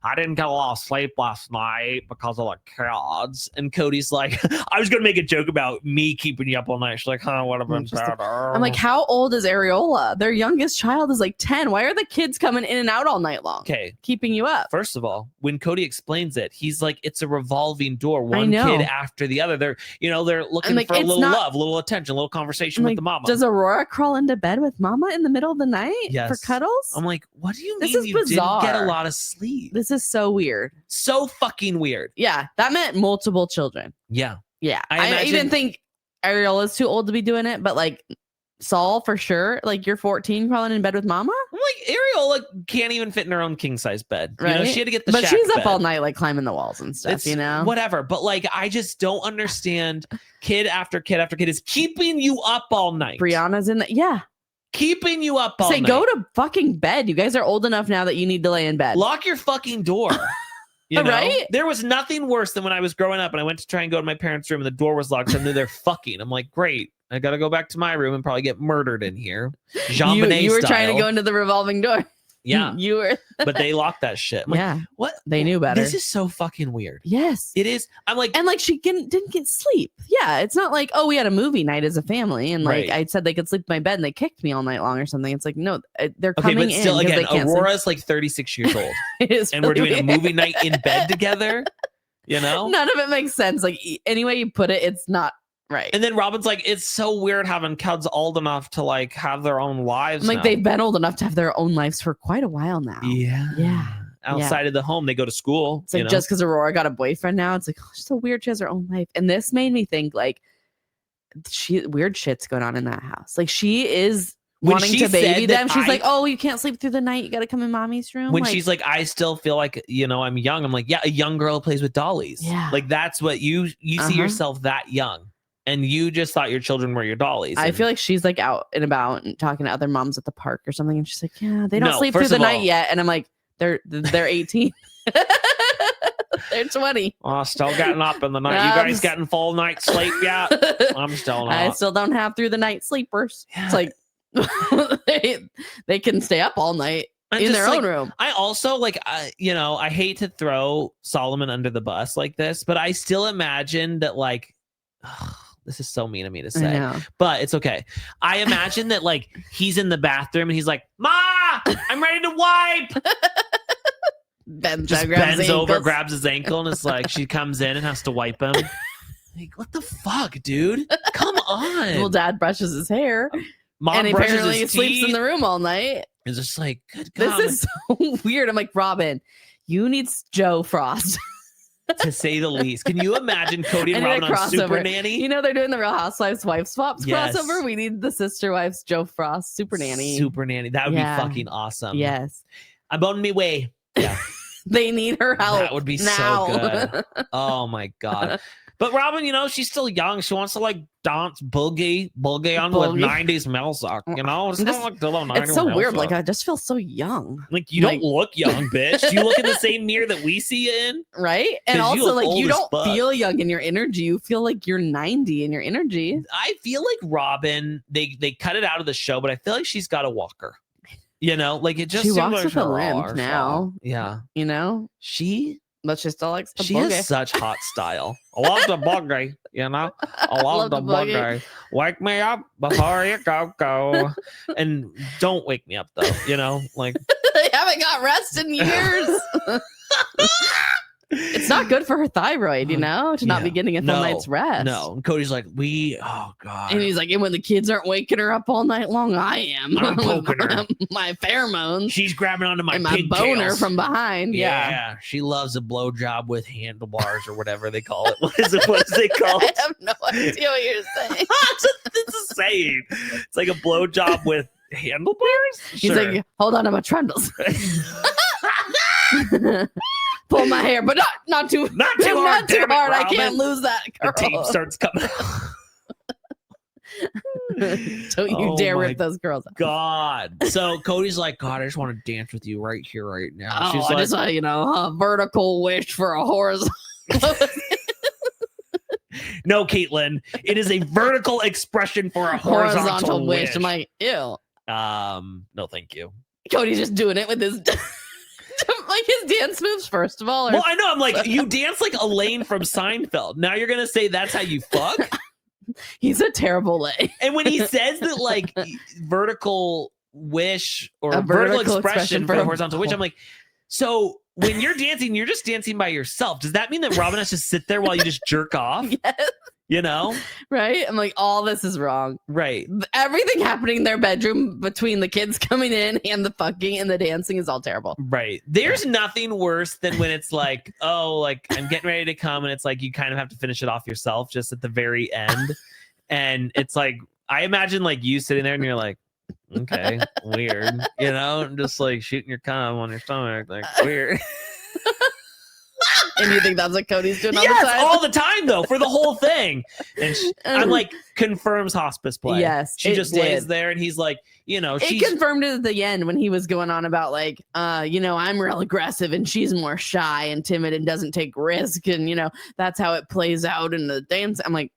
I didn't get a lot of sleep last night because of the kids. And Cody's like, I was going to make a joke about me keeping you up all night. She's like, what have been better? I'm like, how old is Areola? Their youngest child is like 10. Why are the kids coming in and out all night long? Okay. Keeping you up. First of all, when Kody explains it, he's like, it's a revolving door. One kid after the other. They're looking for a little love, a little attention, a little conversation with the mama. Does Aurora crawl into bed with mama in the middle of the night for cuddles? I'm like, what do you mean this is you bizarre. didn't get a lot of sleep? This is so weird. So fucking weird. Yeah, that meant multiple children. Yeah. Yeah. I even think Ariola's too old to be doing it, but like Saul for sure. Like you're 14 crawling in bed with mama? I'm like, Areola can't even fit in her own king size bed. Right. You know, she had to get the But shack she's bed. up all night like climbing the walls and stuff, you know? Whatever. But like, I just don't understand. Kid after kid after kid is keeping you up all night. Brianna's in the keeping you up all night. Go to fucking bed. You guys are old enough now that you need to lay in bed. Lock your fucking door. You know? Right? There was nothing worse than when I was growing up and I went to try and go to my parents' room and the door was locked. So I knew they're fucking. I'm like, great. I got to go back to my room and probably get murdered in here. Jean Benet you were style. trying to go into the revolving door. Yeah. You were. But they locked that shit. I'm like, what? They knew better. This is so fucking weird. Yes. It is. I'm like. And like she didn't get sleep. Yeah. It's not like, we had a movie night as a family. And like I said they could sleep in my bed and they kicked me all night long or something. It's like, no, they're coming in. Still, again, Aurora's like 36 years old. And we're doing a movie night in bed together. You know? None of it makes sense. Like any way you put it, it's not right. And then Robyn's like, it's so weird having kids old enough to like have their own lives. Like they've been old enough to have their own lives for quite a while now. Yeah. Yeah. Outside of the home, they go to school. It's like just because Aurora got a boyfriend now, it's like, she's so weird. She has her own life. And this made me think like weird shit's going on in that house. Like she is wanting to baby them. She's like, you can't sleep through the night. You got to come in mommy's room. When she's like, I still feel like, I'm young. I'm like, yeah, a young girl plays with dollies. Yeah. Like that's what you see yourself that young. And you just thought your children were your dollies. I feel like she's like out and about and talking to other moms at the park or something. And she's like, yeah, they don't sleep through the night yet. And I'm like, they're 18. They're 20. Oh, still getting up in the night. You guys getting full night sleep yet? I'm still not. I still don't have through the night sleepers. Yeah. It's like they can stay up all night in their own room. I also like, I hate to throw Solomon under the bus like this, but I still imagine that like, this is so mean of me to say, but it's okay. I imagine that like he's in the bathroom and he's like, Ma, I'm ready to wipe. Bends over, grabs his ankle, and it's like she comes in and has to wipe him. Like, what the fuck, dude? Come on. Well, dad brushes his hair. Mom and brushes apparently his sleeps teeth. in the room all night. It's just like, good God. This is so weird. I'm like, Robyn, you need Joe Frost. To say the least. Can you imagine Kody and I need Robyn a on Super crossover. Nanny? You know they're doing the Real Housewives wife swaps Yes. crossover. We need the sister wives Joe Frost Super Nanny. Super Nanny. That would Yeah. be fucking awesome. Yes. I'm on me way. Yeah. They need her help. That would be now. so good. Oh my God. But Robyn, you know, she's still young. She wants to like dance boogie on with Boogie. 90s music, you know? It's Just- not like the little 90s It's so weird. music. Like I just feel so young. Like you like- don't look young, bitch. Do you look in the same mirror that we see you in? Right? And 'Cause you also look like old you as don't fuck. feel young in your energy. You feel like you're 90 in your energy. I feel like Robyn, they cut it out of the show, but I feel like she's got a walker. You know, like it just She seems walks like with a she's limp raw. now. Yeah. You know? She But she still likes the She boogie. has such hot style. I love the boogie, you know? I love the boogie. Wake me up before you go. And don't wake me up, though, you know? Like, They haven't got rest in years. It's not good for her thyroid, you know, to not be Yeah. getting a full No, night's rest. no. And Cody's like, oh, God. And he's like, and when the kids aren't waking her up all night long, I am. I'm poking her. My pheromones She's grabbing onto my and my pigtails. boner from behind. Yeah. She loves a blowjob with handlebars or whatever they call it. What is it? What is it called? I have no idea what you're saying. It's a saying. It's like a blowjob with handlebars? He's Sure. like, hold on to my trundles. Pull my hair, but not too Not too hard. not too damn it, hard. I Robyn. can't lose that The tape curl. starts coming. Don't you Oh dare my rip those girls out. God. So Cody's like, God, I just want to dance with you right here, right now. Oh, She's I like, just want, a vertical wish for a horizontal. no, Caitlin, it is a vertical expression for a horizontal wish. I'm like, ew. No, thank you. Cody's just doing it with his like his dance moves, first of all. Well, I know. I'm like, you dance like Elaine from Seinfeld. Now you're going to say that's how you fuck? He's a terrible lay. And when he says that, like, vertical wish or A vertical vertical expression for a- a horizontal wish, I'm like, so when you're dancing, you're just dancing by yourself. Does that mean that Robyn has to sit there while you just jerk off? Yes, You know? right? I'm like, all this is wrong. Right. Everything happening in their bedroom between the kids coming in and the fucking and the dancing is all terrible. Right. There's nothing worse than when it's like, oh, like I'm getting ready to come, and it's like you kind of have to finish it off yourself just at the very end. And it's like, I imagine like you sitting there and you're like, okay, weird, you know, and just like shooting your cum on your stomach, like weird. And you think that's what Cody's doing all Yes, the time? all the time though, for the whole thing. And I'm like, confirms hospice play. Yes, she it just lays did. there, and he's like, you know, It she's confirmed it at the end when he was going on about like, I'm real aggressive and she's more shy and timid and doesn't take risk, and that's how it plays out in the dance. I'm like,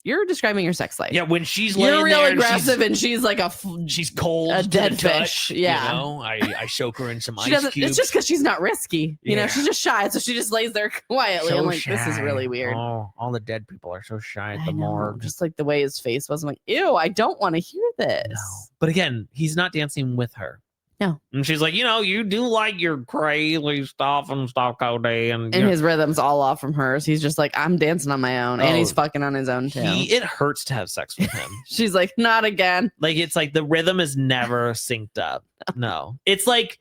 you're describing your sex life. yeah. When she's laying You're real there and aggressive and she's like she's cold, a to dead the touch, fish. Yeah. You know, I soak her in some she ice doesn't. cubes. It's just because she's not risky. Yeah. She's just shy, so she just lays there quietly. So I'm like, this is shy. really weird. Oh, all the dead people are so shy at I the know, morgue. just like the way his face was. I'm like, ew, I don't want to hear this. No. But again, he's not dancing with her. No. And she's like, you do like your crazy stuff and stuff, Cody. And His rhythm's all off from hers. He's just like, I'm dancing on my own, and he's fucking on his own too. it hurts to have sex with him. She's like, not again. Like, it's like the rhythm is never synced up. No. It's like,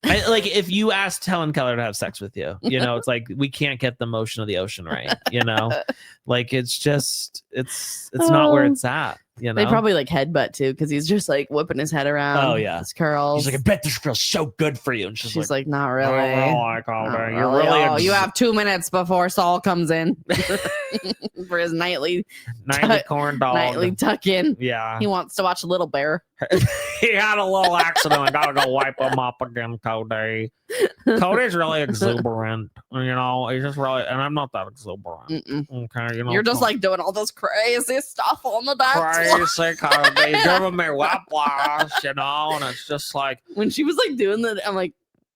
like if you asked Helen Keller to have sex with you, it's like we can't get the motion of the ocean right. Like it's just it's not where it's at. They probably like headbutt too, because he's just like whipping his head around. Oh, yeah. His curls. He's like, I bet this feels so good for you. And she's like, not really. Oh, my God, Not you're really. really Oh, you have 2 minutes before Saul comes in for his nightly corn dog. nightly tuck in. Yeah. He wants to watch Little Bear. He had a little accident. I gotta go wipe him up again, Cody. Cody's really exuberant. He's just really, and I'm not that exuberant. Mm-mm. Okay, You're just like doing all this crazy stuff on the dance floor. crazy, Cody. Giving me whiplash, and it's just like, When she was like doing that, I'm like,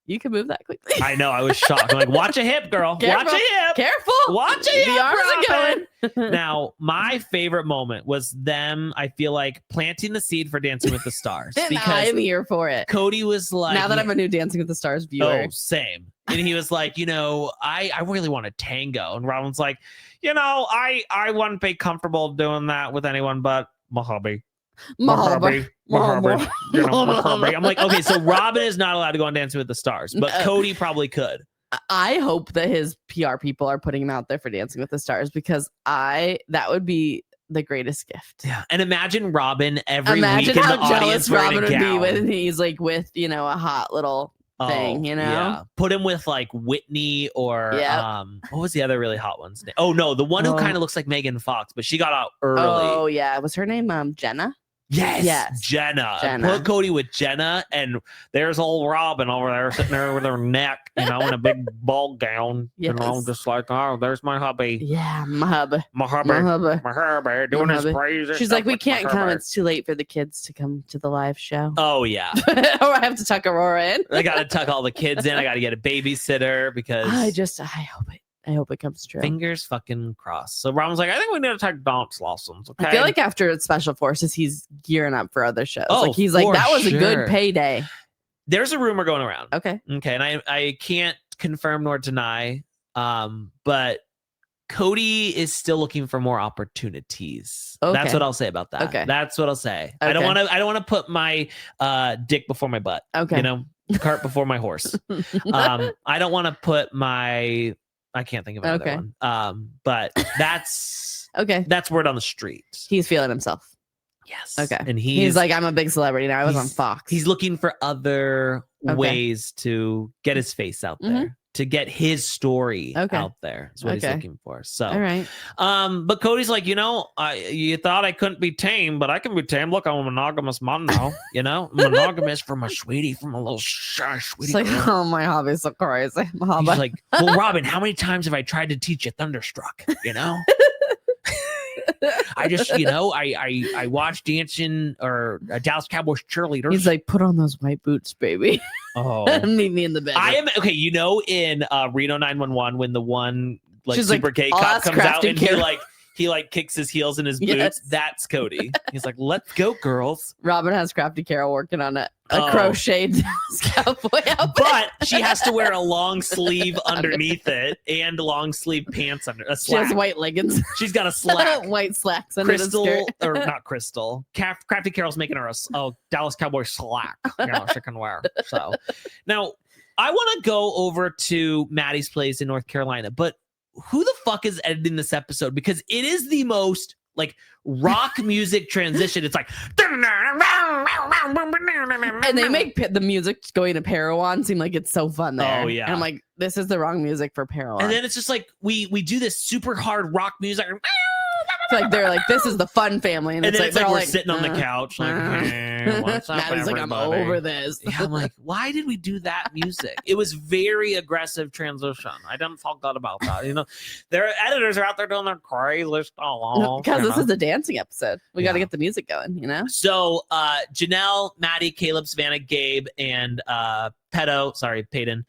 you can move that quickly. I know, I was shocked. I'm like, watch a hip, girl. Careful. Watch a hip. Careful. Watch a hip. The arms are Robyn. going. Now, my favorite moment was them, I feel like, planting the seed for Dancing with the Stars. Because I'm here for it. Cody was like, Now that I'm a new Dancing with the Stars viewer. oh, same. And he was like, I really want a tango. And Robyn's like, I wouldn't be comfortable doing that with anyone but my hubby. My hubby. My hubby. I'm like, okay, so Robyn is not allowed to go on Dancing with the Stars, but Kody probably could. I hope that his PR people are putting him out there for Dancing with the Stars, because that would be the greatest gift. Yeah, and imagine Robyn every imagine week in how the audience jealous Robyn would be gown. when he's like with a hot little thing, Yeah. Put him with like Whitney or what was the other really hot one's name? Oh no, the one who kind of looks like Megan Fox, but she got out early. Oh yeah, was her name Jenna? Yes. Jenna. Put Kody with Jenna, and there's old Robyn over there sitting there with her neck, in a big ball gown. Just like, oh, there's my hubby. Yeah, my hubby. My hubby doing his praise. She's like, we can't come. It's too late for the kids to come to the live show. Oh yeah. Or I have to tuck Aurora in. I gotta tuck all the kids in. I gotta get a babysitter because I hope it comes true. Fingers fucking crossed. So Robyn's like, I think we need to take dance lessons. Okay. I feel like after Special Forces, he's gearing up for other shows. He's like, that was a good payday. There's a rumor going around. Okay. And I can't confirm nor deny, but Kody is still looking for more opportunities. Okay. That's what I'll say about that. Okay. That's what I'll say. Okay. I don't want to put my dick before my butt. Okay. Cart before my horse. I don't want to put my I can't think of another one. But that's okay. That's word on the street. He's feeling himself. Yes. Okay. And he's like, I'm a big celebrity now. I was on Fox. He's looking for other ways to get his face out there, to get his story out there. Is what he's looking for. So, all right. But Cody's like, you thought I couldn't be tame, but I can be tame. Look, I'm a monogamous man now. Monogamous for my sweetie, from a little shy sweetie. It's like, girl. Oh, my hobby's so crazy. He's like, well, Robyn, how many times have I tried to teach you Thunderstruck? I just, I watched Dancing or Dallas Cowboys cheerleaders. He's like, put on those white boots, baby. Oh, meet me in the bed. I am okay. In Reno 911, when the one super gay cop comes out and he kicks his heels in his boots. That's Kody. He's like, let's go, girls. Robyn has Crafty Carol working on a crocheted cowboy outfit. But she has to wear a long sleeve underneath it and long sleeve pants under a slack. She has white leggings. She's got a slack. White slacks under the skirt. Or not Crystal. Crafty Carol's making her a Dallas Cowboy slack. She can wear. So now I want to go over to Maddie's place in North Carolina, but who the fuck is editing this episode? Because it is the most rock music transition. It's like, and they make the music going to Parowan seem like it's so fun there. Oh yeah. And I'm like, this is the wrong music for Parowan. And then it's just like we do this super hard rock music. It's like they're like, this is the fun family, and it's like we're sitting on the couch like, what's up, Maddie's like, I'm over this. Yeah, I'm like, why did we do that music? It was very aggressive transition. I didn't feel good about that. Their editors are out there doing their crazy stuff. Because this is a dancing episode. We got to get the music going, So Janelle, Maddie, Caleb, Savannah, Gabe, and Paedon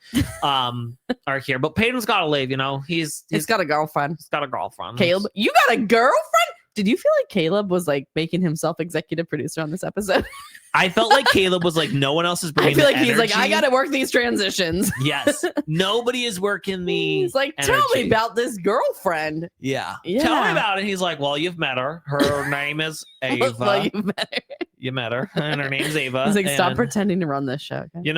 are here, but Paedon's got to leave. He's got a girlfriend. He's got a girlfriend. Caleb, you got a girlfriend? Did you feel like Caleb was like making himself executive producer on this episode? I felt like Caleb was like, no one else is bringing. I feel like he's like, I got to work these transitions. Yes, nobody is working the. He's like, tell me about this girlfriend. Yeah, tell me about it. He's like, well, you've met her. Her name is Ava. Well, you met her, and her name's Ava. He's like, stop pretending to run this show. Okay?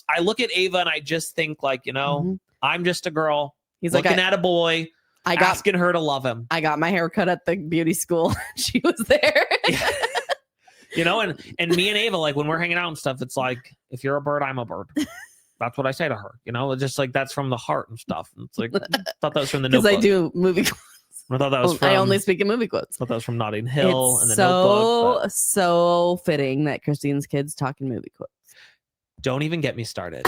I look at Ava and I just think I'm just a girl. He's looking at a boy. Asking her to love him. I got my hair cut at the beauty school. She was there. And me and Ava, when we're hanging out and stuff, it's like, if you're a bird, I'm a bird. That's what I say to her. Just like, that's from the heart and stuff. And it's like, I thought that was from the Notebook. Because I do movie quotes. I thought that was I only speak in movie quotes. I thought that was from Notting Hill and the Notebook. So fitting that Christine's kids talk in movie quotes. Don't even get me started.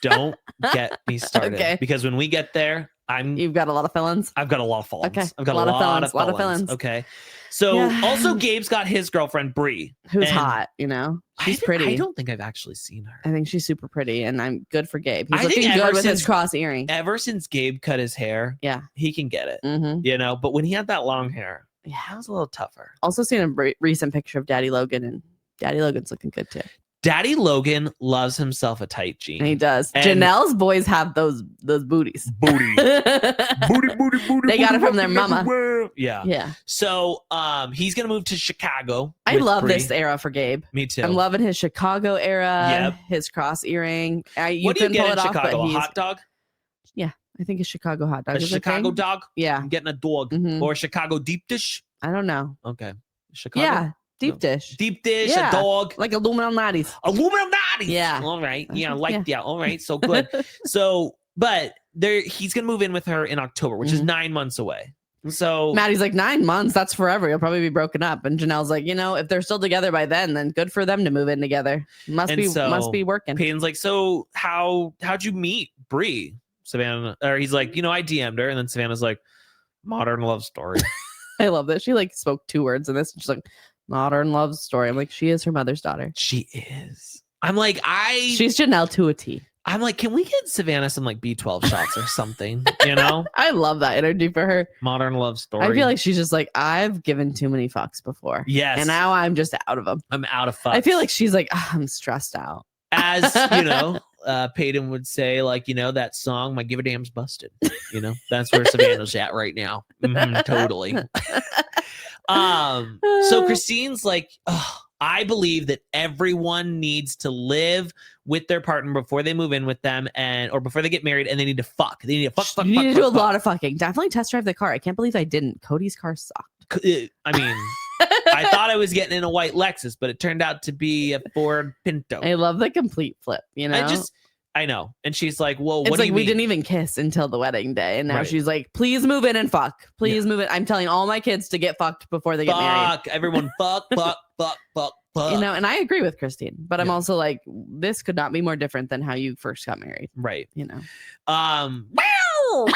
Don't get me started. Okay. Because when we get there, you've got a lot of fill-ins. I've got a lot of fill-ins. Okay. I've got a lot of fill-ins. Okay. So also Gabe's got his girlfriend Bree, who's hot. She's pretty. I don't think I've actually seen her. I think she's super pretty, and I'm good for Gabe. He's looking good with his cross earring. Ever since Gabe cut his hair, he can get it. Mm-hmm. But when he had that long hair, that was a little tougher. Also seen a recent picture of Daddy Logan, and Daddy Logan's looking good too. Daddy Logan loves himself a tight jean. He does. And- Janelle's boys have those booties. Booty. Booty. They got it from their walking mama. everywhere. Yeah. Yeah. So he's gonna move to Chicago. I with love Bree. this era for Gabe. Me too. I'm loving his Chicago era. Yep. His cross earring. You what do you couldn't get pull in it off, Chicago? but A he's, hot dog? I think it's Chicago hot dog. A is it Chicago thing? dog? Yeah. I'm getting a dog. Mhm. Or a Chicago deep dish? I don't know. Okay. Chicago? Yeah. Deep No. dish. Deep dish, Yeah. a dog. Like aluminum natties. Aluminum natties. Yeah. All right. Yeah, I like Yeah. that. All right. So good. So, but he's gonna move in with her in October, which is 9 months away. So Maddie's like 9 months. That's forever. You'll probably be broken up. And Janelle's like, if they're still together by then good for them to move in together. Must And be working. Paedon's like, so how'd you meet Bree? Savannah, or he's like, I DM'd her, and then Savannah's like, modern love story. I love that. She like spoke 2 words in this. And she's like, modern love story. I'm like, she is her mother's daughter. She is. I'm like, She's Janelle to a T. I'm like, can we get Savannah some like B12 shots or something? You know, I love that energy for her. modern love story. I feel like she's just like, I've given too many fucks before. yes, And now I'm just out of them. I'm out of fucks. I feel like she's like, I'm stressed out. as Paedon would say, like, that song, my give a damn's busted. That's where Savannah's at right now. Totally. So Christine's like, I believe that everyone needs to live with their partner before they move in with them or before they get married, and they need to fuck. They need to fuck. You need to do a lot of fucking. Definitely test drive the car. I can't believe I didn't. Cody's car sucked. I mean, I thought I was getting in a white Lexus, but it turned out to be a Ford Pinto. I love the complete flip, I know. And she's like, well, it's what do like you we mean? didn't even kiss until the wedding day. And now Right. she's like, please move in and fuck. Please move in. I'm telling all my kids to get fucked before they get married. Fuck. Everyone fuck. And I agree with Christine, but I'm Yeah. also like, this could not be more different than how you first got married. Right. Wow.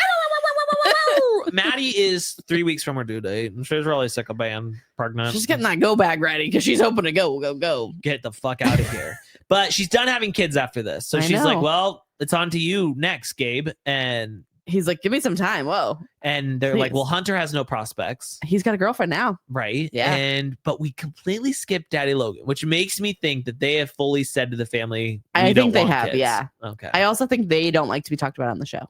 Maddie is 3 weeks from her due date, and she's really sick of being pregnant. She's getting that go bag ready because she's hoping to go. Get the fuck out of here. But she's done having kids after this, so I she's like, know. "Well, it's on to you next, Gabe." And He's like, give me some time. Whoa. they're like, Please. "Well, Hunter has no prospects, He's got a girlfriend now. right?" Yeah. But we completely skipped Daddy Logan, which makes me think that they have fully said to the family, I "We don't think they want have, kids." yeah. Okay. I also think they don't like to be talked about on the show.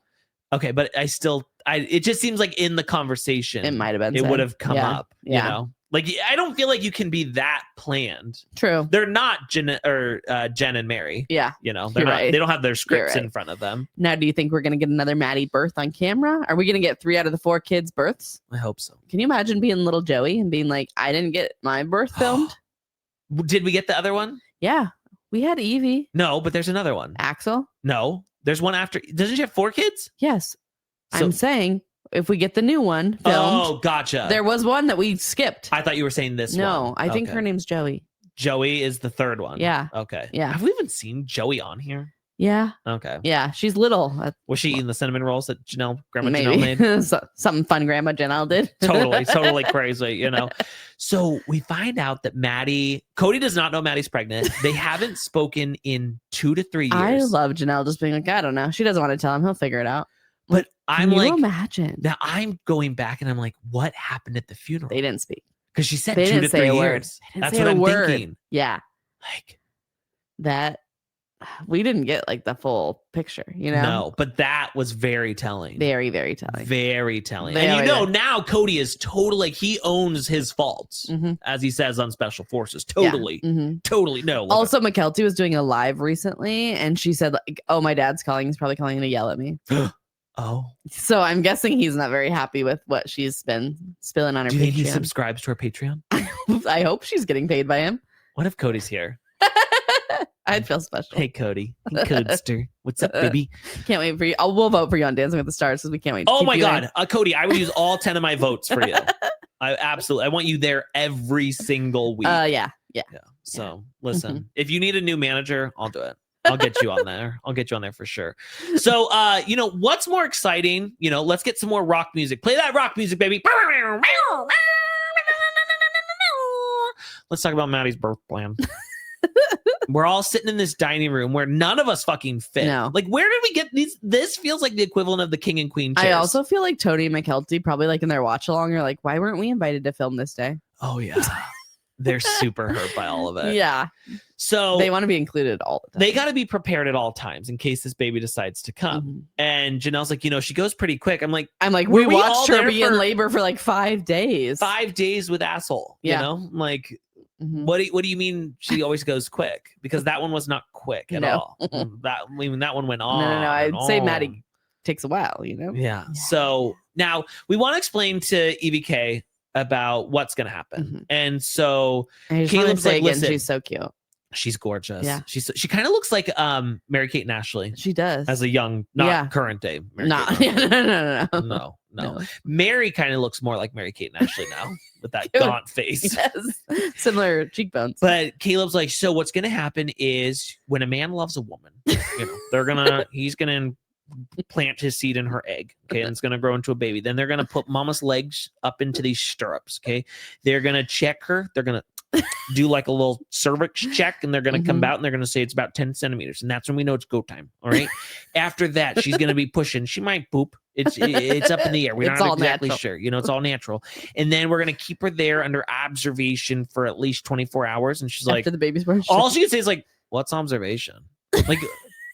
Okay, but it just seems like in the conversation, It might have been. it said. would have come Yeah. up. Yeah. Like I don't feel like you can be that planned. True. They're not Jen and Meri. Yeah. They're You're not. right. They don't have their scripts right. in front of them. Now, do you think we're going to get another Maddie birth on camera? Are we going to get 3 out of the 4 kids' births? I hope so. Can you imagine being little Joey and being like, I didn't get my birth filmed? Did we get the other one? Yeah. We had Evie. No, but there's another one. Axel? No, there's one after. Doesn't she have 4 kids? Yes. So- I'm saying if we get the new one filmed, Oh, gotcha. there was one that we skipped. I thought you were saying this one. No, I think Okay. her name's Joey. Joey is the 3rd one. Yeah. Okay. Yeah. Have we even seen Joey on here? Yeah. Okay. Yeah. She's little. Was she eating the cinnamon rolls that Grandma Janelle Maybe. made? Something fun Grandma Janelle did. totally crazy, So we find out that Kody does not know Maddie's pregnant. They haven't spoken in 2 to 3 years. I love Janelle just being like, I don't know. She doesn't want to tell him. He'll figure it out. But I'm Can you like, imagine? now I'm going back and I'm like, what happened at the funeral? They didn't speak. Because she said They 2 didn't to say 3 a word. years. They didn't That's say what a I'm word. thinking. Yeah. Like, That we didn't get like the full picture, no, but that was very telling. Very, very telling. Very telling. Very, And very. now Kody is totally like he owns his faults, Mhm. as he says on Special Forces. Yeah. Totally. Mhm. Totally. No. Also, McKelty was doing a live recently, and she said, like, "Oh, my dad's calling. He's probably calling to yell at me." oh. So I'm guessing he's not very happy with what she's been spilling on her Do you think he Patreon. subscribes to our Patreon? I hope she's getting paid by him. What if Cody's here? I'd feel special. Hey, Kody. Hey, Codester. What's up, baby? Can't wait for you. We'll vote for you on Dancing with the Stars because we can't wait. To Oh keep my you God. Cody, I would use all 10 of my votes for you. I want you there every single week. there. Yeah. So listen, if you need a new manager, I'll do it. I'll get you on there. I'll get you on there for sure. So, what's more exciting? Let's get some more rock music. Play that rock music, baby. Let's talk about Maddie's birth plan. We're all sitting in this dining room where none of us fucking fit. No. Like, where did we get these? This feels like the equivalent of the king and queen chairs. I also feel like Tony and McKelty probably like in their watch along are like, why weren't we invited to film this day? Oh, yeah. They're super hurt by all of it. Yeah. So They want to be included all the time. they got to be prepared at all times in case this baby decides to come. Mhm. And Janelle's like, she goes pretty quick. I'm like, we were we all watched her there be in for labor for like 5 days. 5 days with asshole. Yeah. You know, like, Mhm. what do you mean she always goes quick? Because that one was not quick at all. That one went on. No. I'd say on. Maddie takes a while, Yeah. So now we want to explain to EVK about what's going to happen. Mhm. And so I just Caleb's say like, again, listen, she's so cute. she's gorgeous. Yeah. She kind of looks like Mary-Kate and Ashley She does. as a young, not current day. No. No. Meri kind of looks more like Mary-Kate and Ashley now with that gaunt face. Yes. Similar cheekbones. But Caleb's like, so what's going to happen is when a man loves a woman, he's going to plant his seed in her egg. Okay. And it's going to grow into a baby. Then they're going to put mama's legs up into these stirrups. Okay. They're going to check her. They're going to do like a little cervix check, and they're going to come out and they're going to say it's about 10 centimeters. And that's when we know it's go time. All right. After that, she's going to be pushing. She might poop. It's up in the air. We're not exactly sure. It's all natural. And then we're going to keep her there under observation for at least 24 hours. And she's like, after the baby's born, all she can say is like, what's observation? Like,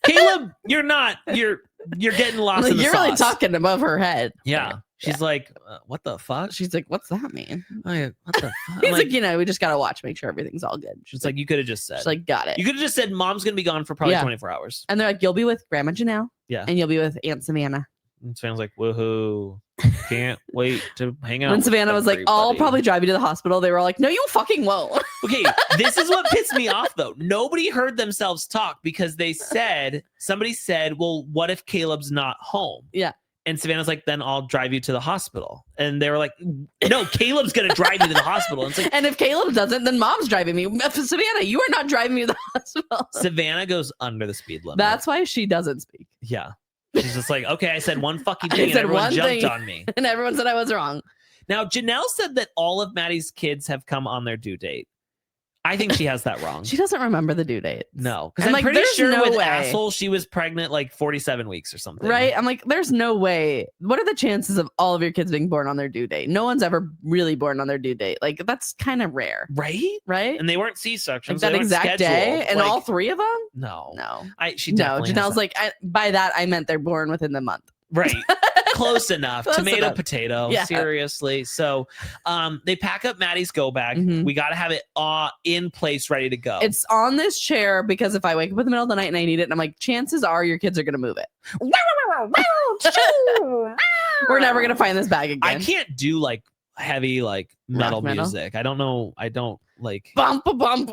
Caleb, you're getting lost in the you're sauce. really talking above her head. Yeah. She's like, what the fuck? She's like, what's that mean? What the fuck? He's like, we just got to watch, make sure everything's all good. She's like, you could have just said. She's like, got it. You could have just said, mom's going to be gone for probably 24 hours. And they're like, you'll be with Grandma Janelle. Yeah. And you'll be with Aunt Savannah. And Savannah's like, woohoo. Can't wait to hang out. When Savannah was like, I'll probably drive you to the hospital. They were all like, no, you fucking won't. Okay, this is what pissed me off, though. Nobody heard themselves talk because somebody said, well, what if Caleb's not home? Yeah. And Savannah's like, then I'll drive you to the hospital. And they were like, no, Caleb's going to drive you to the hospital. And, it's like, and if Caleb doesn't, then mom's driving me. Savannah, you are not driving me to the hospital. Savannah goes under the speed limit. That's why she doesn't speak. Yeah. She's just like, okay, I said one fucking thing and everyone jumped on me. And everyone said I was wrong. Now, Janelle said that all of Maddie's kids have come on their due date. I think she has that wrong. She doesn't remember the due date. No, because I'm pretty sure with Asshole, she was pregnant like 47 weeks or something. Right? I'm like, there's no way. What are the chances of all of your kids being born on their due date? No one's ever really born on their due date. Like, that's kind of rare. Right? Right? And they weren't C-sections. Like that exact day? And all three of them? No. No. Janelle's like, by that, I meant they're born within the month. Right. Close enough. Tomato, potato. Yeah. Seriously. So they pack up Maddie's go bag. Mhm. We got to have it in place, ready to go. It's on this chair because if I wake up in the middle of the night and I need it, and I'm like, chances are your kids are going to move it. We're never going to find this bag again. I can't do like heavy like metal music. I don't know. I don't like. Bump, bump.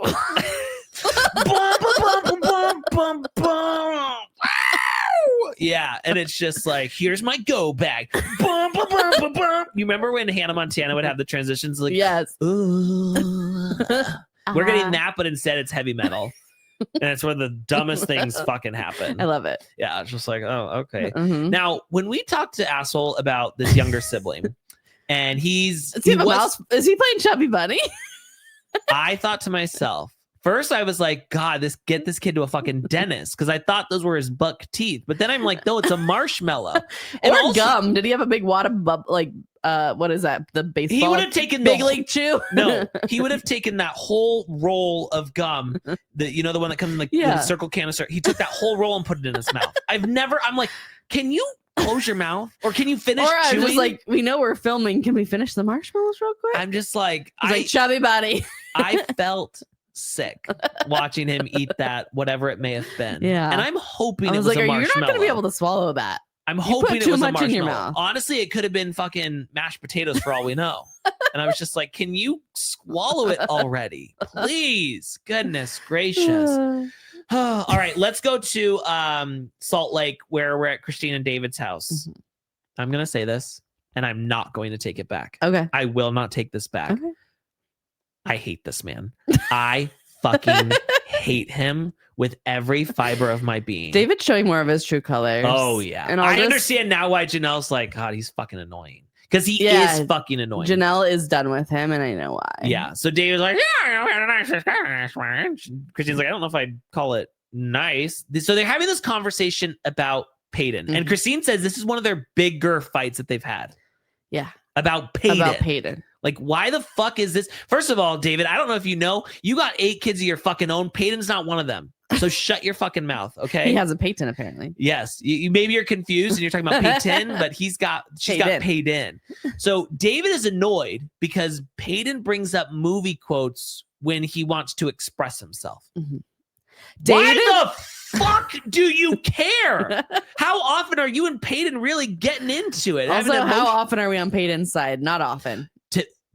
Yeah, and it's just like, here's my go bag. Bum, bum, bum, bum, bum. You remember when Hannah Montana would have the transitions? Like, yes. We're getting that, but instead it's heavy metal. And it's where the dumbest things fucking happen. I love it. Yeah, it's just like, oh, okay. Mm-hmm. Now, when we talked to Asshole about this younger sibling, and is he playing Chubby Bunny? I thought to myself, first, I was like, God, get this kid to a fucking dentist, because I thought those were his buck teeth. But then I'm like, no, it's a marshmallow. And or also, gum. Did he have a big wad of what is that? The baseball? He would have taken Big League Chew. No, he would have taken that whole roll of gum, the one that comes in the circle canister. He took that whole roll and put it in his mouth. I'm like, can you close your mouth, or can you finish? Or I'm chewing? Just like, we know we're filming. Can we finish the marshmallows real quick? I'm just like, Chubby Bunny. I felt sick watching him eat that, whatever it may have been. Yeah. And I'm hoping it was like, a marshmallow. You're not going to be able to swallow that. I'm hoping it was a marshmallow. Honestly, it could have been fucking mashed potatoes for all we know. And I was just like, can you swallow it already? Please. Goodness gracious. All right, let's go to Salt Lake, where we're at Christine and David's house. Mm-hmm. I'm going to say this, and I'm not going to take it back. Okay. I will not take this back. Okay. I hate this man. I fucking hate him with every fiber of my being. David's showing more of his true colors. Oh, yeah. And I understand now why Janelle's like, God, he's fucking annoying. Because he is fucking annoying. Janelle is done with him, and I know why. Yeah. So David's like, yeah, we had a nice discussion. Christine's like, I don't know if I'd call it nice. So they're having this conversation about Paedon. Mm-hmm. And Christine says this is one of their bigger fights that they've had. Yeah. About Paedon. Like, why the fuck is this? First of all, David, I don't know if you know, you got 8 kids of your fucking own. Paedon's not one of them. So shut your fucking mouth, okay? He has a Paedon, apparently. Yes. Maybe you're confused and you're talking about Paedon, but she's got Paedon. So David is annoyed because Paedon brings up movie quotes when he wants to express himself. Mm-hmm. Why the fuck do you care? How often are you and Paedon really getting into it? Also, how often are we on Paedon's side? Not often.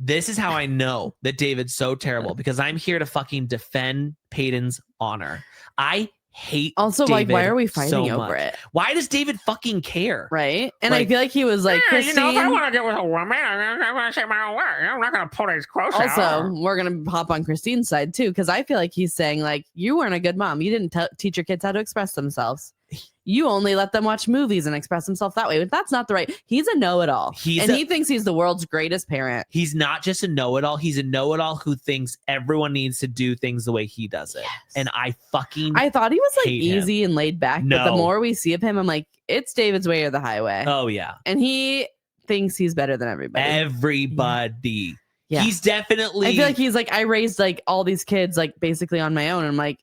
This is how I know that David's so terrible, because I'm here to fucking defend Paedon's honor. I hate also David like, why are we fighting so over much. it? Why does David fucking care? Right. And I feel like he was like, Christine, if I want to get with a woman, I'm going to say my own word. I'm not going to pull these quotes also out. we're gonna hop on Christine's side too, because I feel like he's saying like, you weren't a good mom. You didn't teach your kids how to express themselves. You only let them watch movies and express themselves that way. But that's not the right. He's a know-it-all. He thinks he's the world's greatest parent. He's not just a know-it-all. He's a know-it-all who thinks everyone needs to do things the way he does it. Yes. And I thought he was like easy and laid back. No. But the more we see of him, I'm like, it's David's way or the highway. Oh yeah. And he thinks he's better than everybody. Everybody. Yeah. He's definitely. I feel like he's like, I raised like all these kids like basically on my own. And I'm like,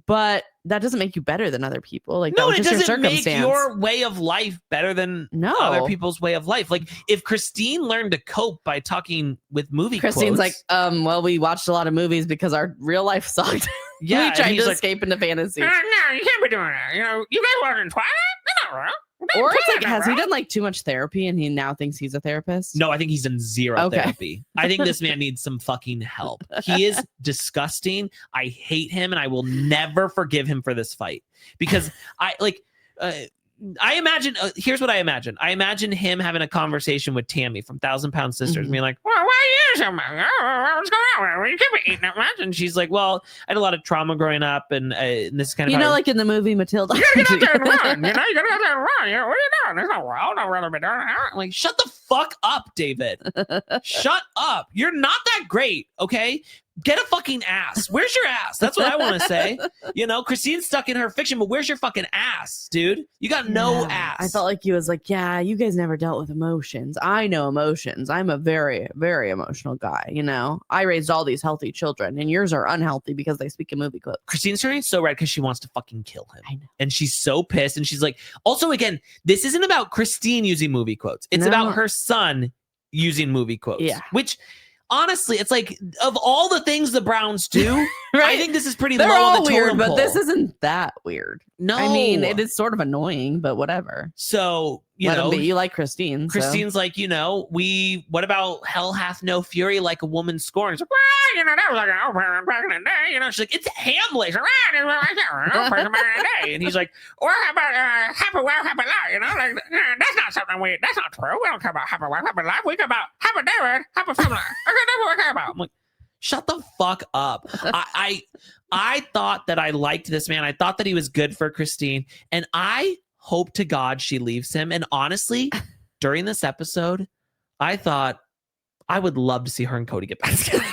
but that doesn't make you better than other people. Like, no, that was it just doesn't your make your way of life better than other people's way of life. Like, if Christine learned to cope by talking with movie Christine's quotes, like, well, we watched a lot of movies because our real life sucked. Yeah, we tried to escape into fantasy. No, you can't be doing that. You know, you guys weren't in Twilight. That's not real. Or it's like, has he done like too much therapy and he now thinks he's a therapist? No, I think he's done zero therapy. I think this man needs some fucking help. He is disgusting. I hate him, and I will never forgive him for this fight, because I imagine, here's what I imagine. I imagine him having a conversation with Tammy from 1,000 Pound Sisters, being like, well, why are you so much? What's going on? You can't be eating that much. And she's like, well, I had a lot of trauma growing up, and this is kind of, you know, like in the movie Matilda. You gotta get out there and run. You know, you gotta get out there and run. You know, what are you doing? There's no world. I'd rather be doing it. I'm like, shut the fuck up, David. Shut up. You're not that great, okay? Get a fucking ass. Where's your ass? That's what I want to say. You know, Christine's stuck in her fiction, but where's your fucking ass, dude? You got no ass. I felt like he was like, yeah, you guys never dealt with emotions. I know emotions. I'm a very, very emotional guy. You know, I raised all these healthy children, and yours are unhealthy because they speak a movie quote. Christine's turning so red because she wants to fucking kill him. I know. And she's so pissed. And she's like, also, again, this isn't about Christine using movie quotes. It's about her son using movie quotes. Yeah. Which, honestly, it's like, of all the things the Browns do, right? I think this is pretty They're low all on the weird, totem but pole. this isn't that weird. No, I mean, it is sort of annoying, but whatever. So, you Let know, him be. You like Christine. Christine's like, you know, what about hell hath no fury like a woman scorns? Like, well, you know, that was like an old parent back in the day. You know, she's like, it's Hamlet. She's like, right, it's like an old person back in the day. And he's like, or how about happy wife, happy life? You know, like, that's not something that's not true. We don't care about happy wife, happy life. We care about happy David, happy family. Okay, that's what we care about. I'm like, shut the fuck up. I thought that I liked this man. I thought that he was good for Christine. And I hope to God she leaves him. And honestly, during this episode, I thought I would love to see her and Kody get back together.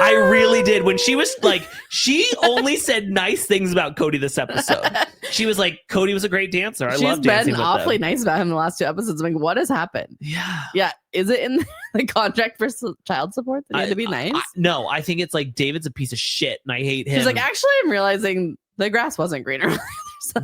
I really did. When she was like, she only said nice things about Kody this episode. She was like, Kody was a great dancer. I love dancing with him. She's been awfully nice about him the last 2 episodes. I'm like, what has happened? Yeah. Is it in the contract for child support that he had to be nice? No, I think it's like, David's a piece of shit and I hate him. She's like, actually, I'm realizing the grass wasn't greener.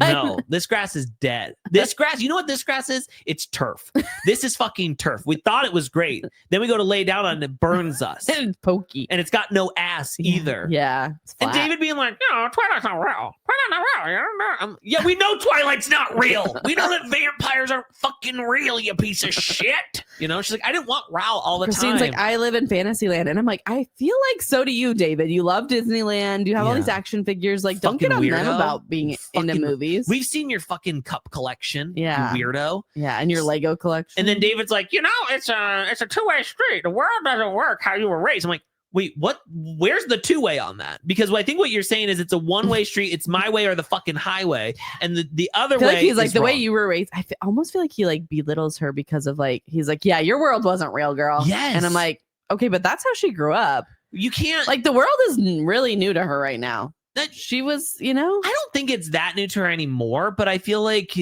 No, this grass is dead. This grass, you know what this grass is? It's turf. This is fucking turf. We thought it was great. Then we go to lay down on it and it burns us. And it's pokey. And it's got no ass either. Yeah. And David being like, no, Twilight's not real. Twilight's not real. You know? Yeah, we know Twilight's not real. We know that vampires are fucking real, you piece of shit. You know, she's like, I didn't want Raoul all the Christine's time. like, I live in Fantasyland. And I'm like, I feel like so do you, David. You love Disneyland. You have all these action figures. Like, don't get on them about being into movies. We've seen your fucking cup collection, you weirdo. Yeah, and your Lego collection. And then David's like, you know, it's a two-way street. The world doesn't work how you were raised. I'm like, wait, what? Where's the two-way on that? Because I think what you're saying is it's a one-way street. It's my way or the fucking highway. And the other way, like he's like, the wrong. way you were raised. I almost feel like he like belittles her because of like, he's like, yeah, your world wasn't real, girl. Yes. And I'm like, okay, but that's how she grew up. You can't, like, the world is really new to her right now. That she was, you know, I don't think it's that new to her anymore, but I feel like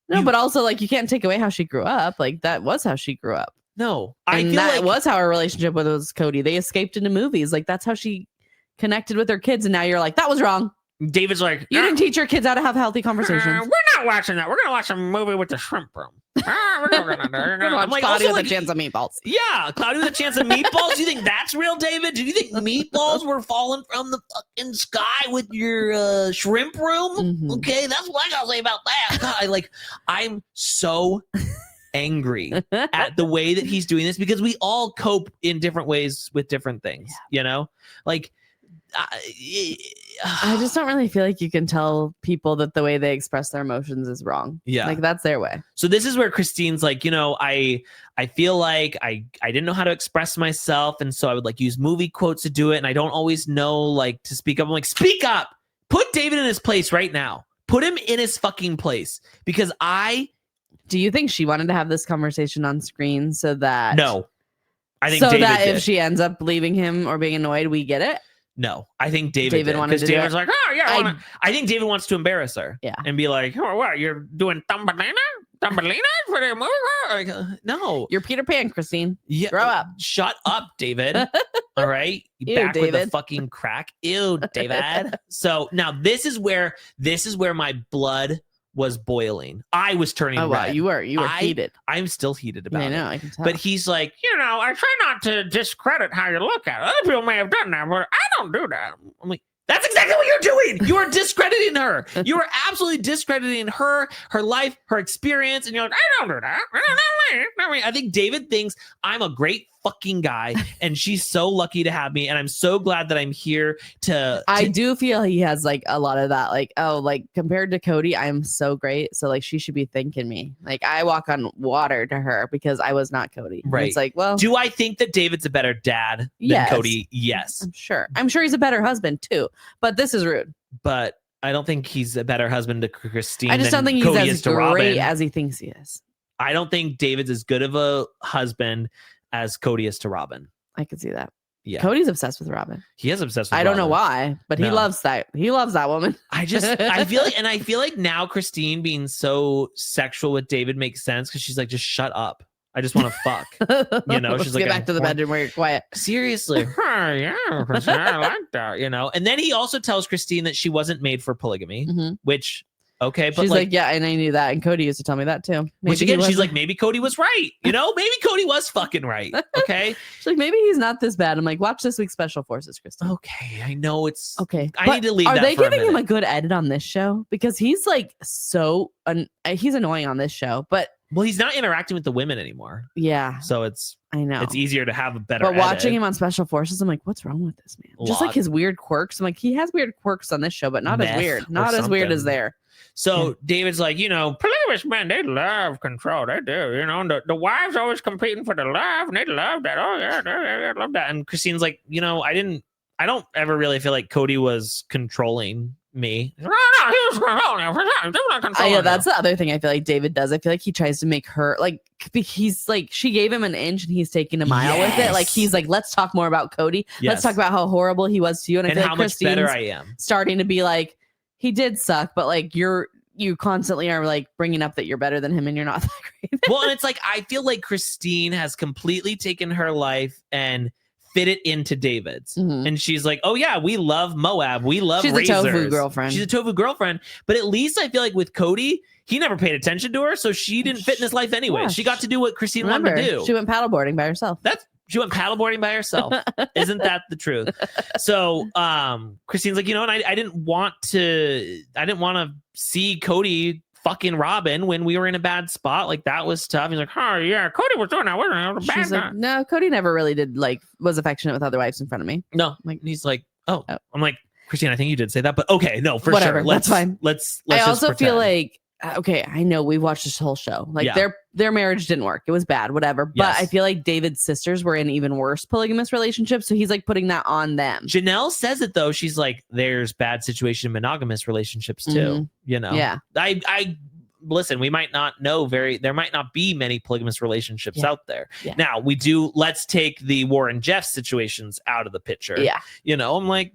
No, but also like you can't take away how she grew up. Like that was how she grew up. No, And I feel that like was how her relationship with was Kody. They escaped into movies. Like that's how she connected with her kids. And now you're like, that was wrong. David's like, You didn't teach your kids how to have healthy conversations. We're not watching that. We're gonna watch a movie with the shrimp room. We're gonna I'm like, Cloudy also, with like, a chance of meatballs. yeah, Cloudy with a chance of meatballs. Do you think that's real, David? Do you think meatballs were falling from the fucking sky with your shrimp room? Mhm. Okay, that's what I gotta say about that. God, I'm so angry at the way that he's doing this because we all cope in different ways with different things. You know, like. I just don't really feel like you can tell people that the way they express their emotions is wrong. Yeah. Like that's their way. So this is where Christine's like, you know, I feel like I didn't know how to express myself. And so I would like use movie quotes to do it. And I don't always know like to speak up. I'm like, speak up. Put David in his place right now. Put him in his fucking place. Because Do you think she wanted to have this conversation on screen so that no. I think so David that did. if she ends up leaving him or being annoyed, we get it? No, I think David did. wanted to do David's it. like, oh yeah, I think David wants to embarrass her. Yeah. and be like, oh, what? You're doing Thumbelina for the movie? Like, no. You're Peter Pan, Christine. Yeah, Grow up. Shut up, David. All right. Ew, Back with the David. fucking crack. Ew, David. So now this is where my blood was boiling. I was turning Oh wow, red. you were I- heated. I'm still heated about I know, it. I can tell. But he's like, You know, I try not to discredit how you look at it. Other people may have done that, but I don't do that. I'm like, that's exactly what you're doing. You are discrediting her. You are absolutely discrediting her life, her experience. And you're like, I don't do that. I think David thinks I'm a great fucking guy and she's so lucky to have me. And I'm so glad that I'm here to I do feel he has like a lot of that, like, oh, like compared to Kody, I'm so great. So like she should be thanking me. Like I walk on water to her because I was not Kody. And Right. It's like, well, do I think that David's a better dad than Yes. Kody? Yes. I'm sure. I'm sure he's a better husband too. But this is rude. But I don't think he's a better husband to Christine. I just don't than think he's Kody as is to great Robyn. as he thinks he is. I don't think David's as good of a husband as Kody is to Robyn. I could see that. Yeah. Cody's obsessed with Robyn. He is obsessed with I don't know Robyn. why, but he No. loves that. He loves that woman. I feel like now Christine being so sexual with David makes sense because she's like, just shut up. I just want to fuck. You know, she's Let's like, get back to the bedroom where you're quiet. Seriously. Oh, yeah, I like that. You know, and then he also tells Christine that she wasn't made for polygamy, Mhm. which, okay, but She's like, yeah, and I knew that. And Kody used to tell me that too. which Maybe he again, she's wasn't. like, maybe Kody was right. You know, maybe Kody was fucking right. Okay. She's like, maybe he's not this bad. I'm like, watch this week's Special Forces, Christine. Okay. I know it's, Okay. I but need to leave Are that they for a giving him a minute. good edit on this show? Because he's like he's annoying on this show. But well, he's not interacting with the women anymore. yeah, So it's I know. easier to have a better But watching edit. him on Special Forces, I'm like, what's wrong with this man? Just Lot. like his weird quirks. I'm like, he has weird quirks on this show, but not Meth as weird. or Not as weird as something. there. So David's like, you know, Polygamous men, they love control. They do. You know, and the wives always competing for the love, and they love that. Oh, yeah, they love that. and Christine's like, you know, I don't ever really feel like Kody was controlling me. No, he was controlling. They were not controlling. Yeah, that's the other thing I feel like David does. I feel like he tries to make her like he's like she gave him an inch and he's taking a mile with it. Like Yes. he's like, let's talk more about Cody. Yes. Let's talk about how horrible he was to you. And I And feel how like much better Christine's I am. starting to be like, he did suck, but like you constantly are like bringing up that you're better than him and you're not that great. Well, and it's like I feel like Christine has completely taken her life and fit it into David's. Mhm. And she's like, oh yeah, we love Moab. We love She's razors. a tofu girlfriend. She's a tofu girlfriend. But at least I feel like with Kody, he never paid attention to her. So she didn't fit in his life anyway. Yeah, She got to do what Christine Remember, wanted to do. she went paddleboarding by herself. She went paddleboarding by herself. Isn't that the truth? So Christine's like, you know, and I didn't want to see Kody fucking Robyn when we were in a bad spot. Like that was tough. He's like, Oh, yeah. Cody was doing that. Wasn't he? He was a bad She's guy. like, no, Cody never really did like was affectionate with other wives in front of me. no. Like- And he's like, oh. Oh. I'm like, Christine, I think you did say that, but okay, no, for Whatever, sure. that's fine. Let's I just also feel pretend. like okay, I know we watched this whole show. Like Yeah. their marriage didn't work. It was bad, whatever. But Yes. I feel like David's sisters were in even worse polygamous relationships, so he's like putting that on them. Janelle says it though. She's like, there's bad situation in monogamous relationships too. You know? Yeah. I listen, we might not know there might not be many polygamous relationships Yeah. out there. Yeah. Now let's take the Warren Jeff situations out of the picture. Yeah. You know, I'm like,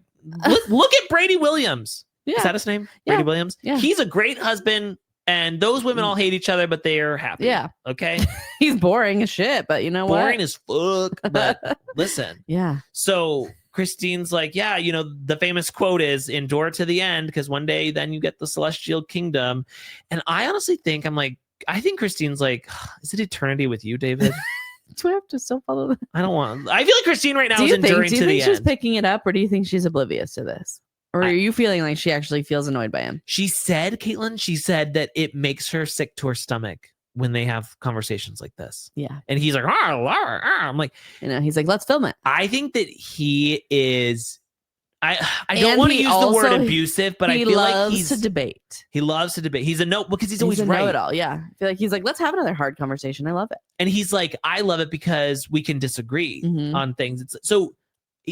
look at Brady Williams. Yeah. Is that his name? Yeah. Brady Williams? Yeah. He's a great husband And those women all hate each other, but they are happy. Yeah. Okay. He's boring as shit, but you know what? Boring as fuck. But listen. Yeah. So Christine's like, yeah, the famous quote is endure to the end, because one day then you get the celestial kingdom. And I honestly think I think Christine's like, is it eternity with you, David? Do I have to still follow that? I don't want. I feel like Christine right now Do is you enduring think to the she's end. picking it up, or do you think she's oblivious to this? Or are you feeling like she actually feels annoyed by him? She said, Caitlin, that it makes her sick to her stomach when they have conversations like this. Yeah. And he's like, I love her. I'm like, he's like, let's film it. I think that he is. I don't want to use the word abusive, but I feel like he loves to debate. He loves to debate. He's a because he's always a right. Know-it-all. Yeah. I feel like he's like, let's have another hard conversation. I love it. And he's like, I love it because we can disagree Mhm. on things. So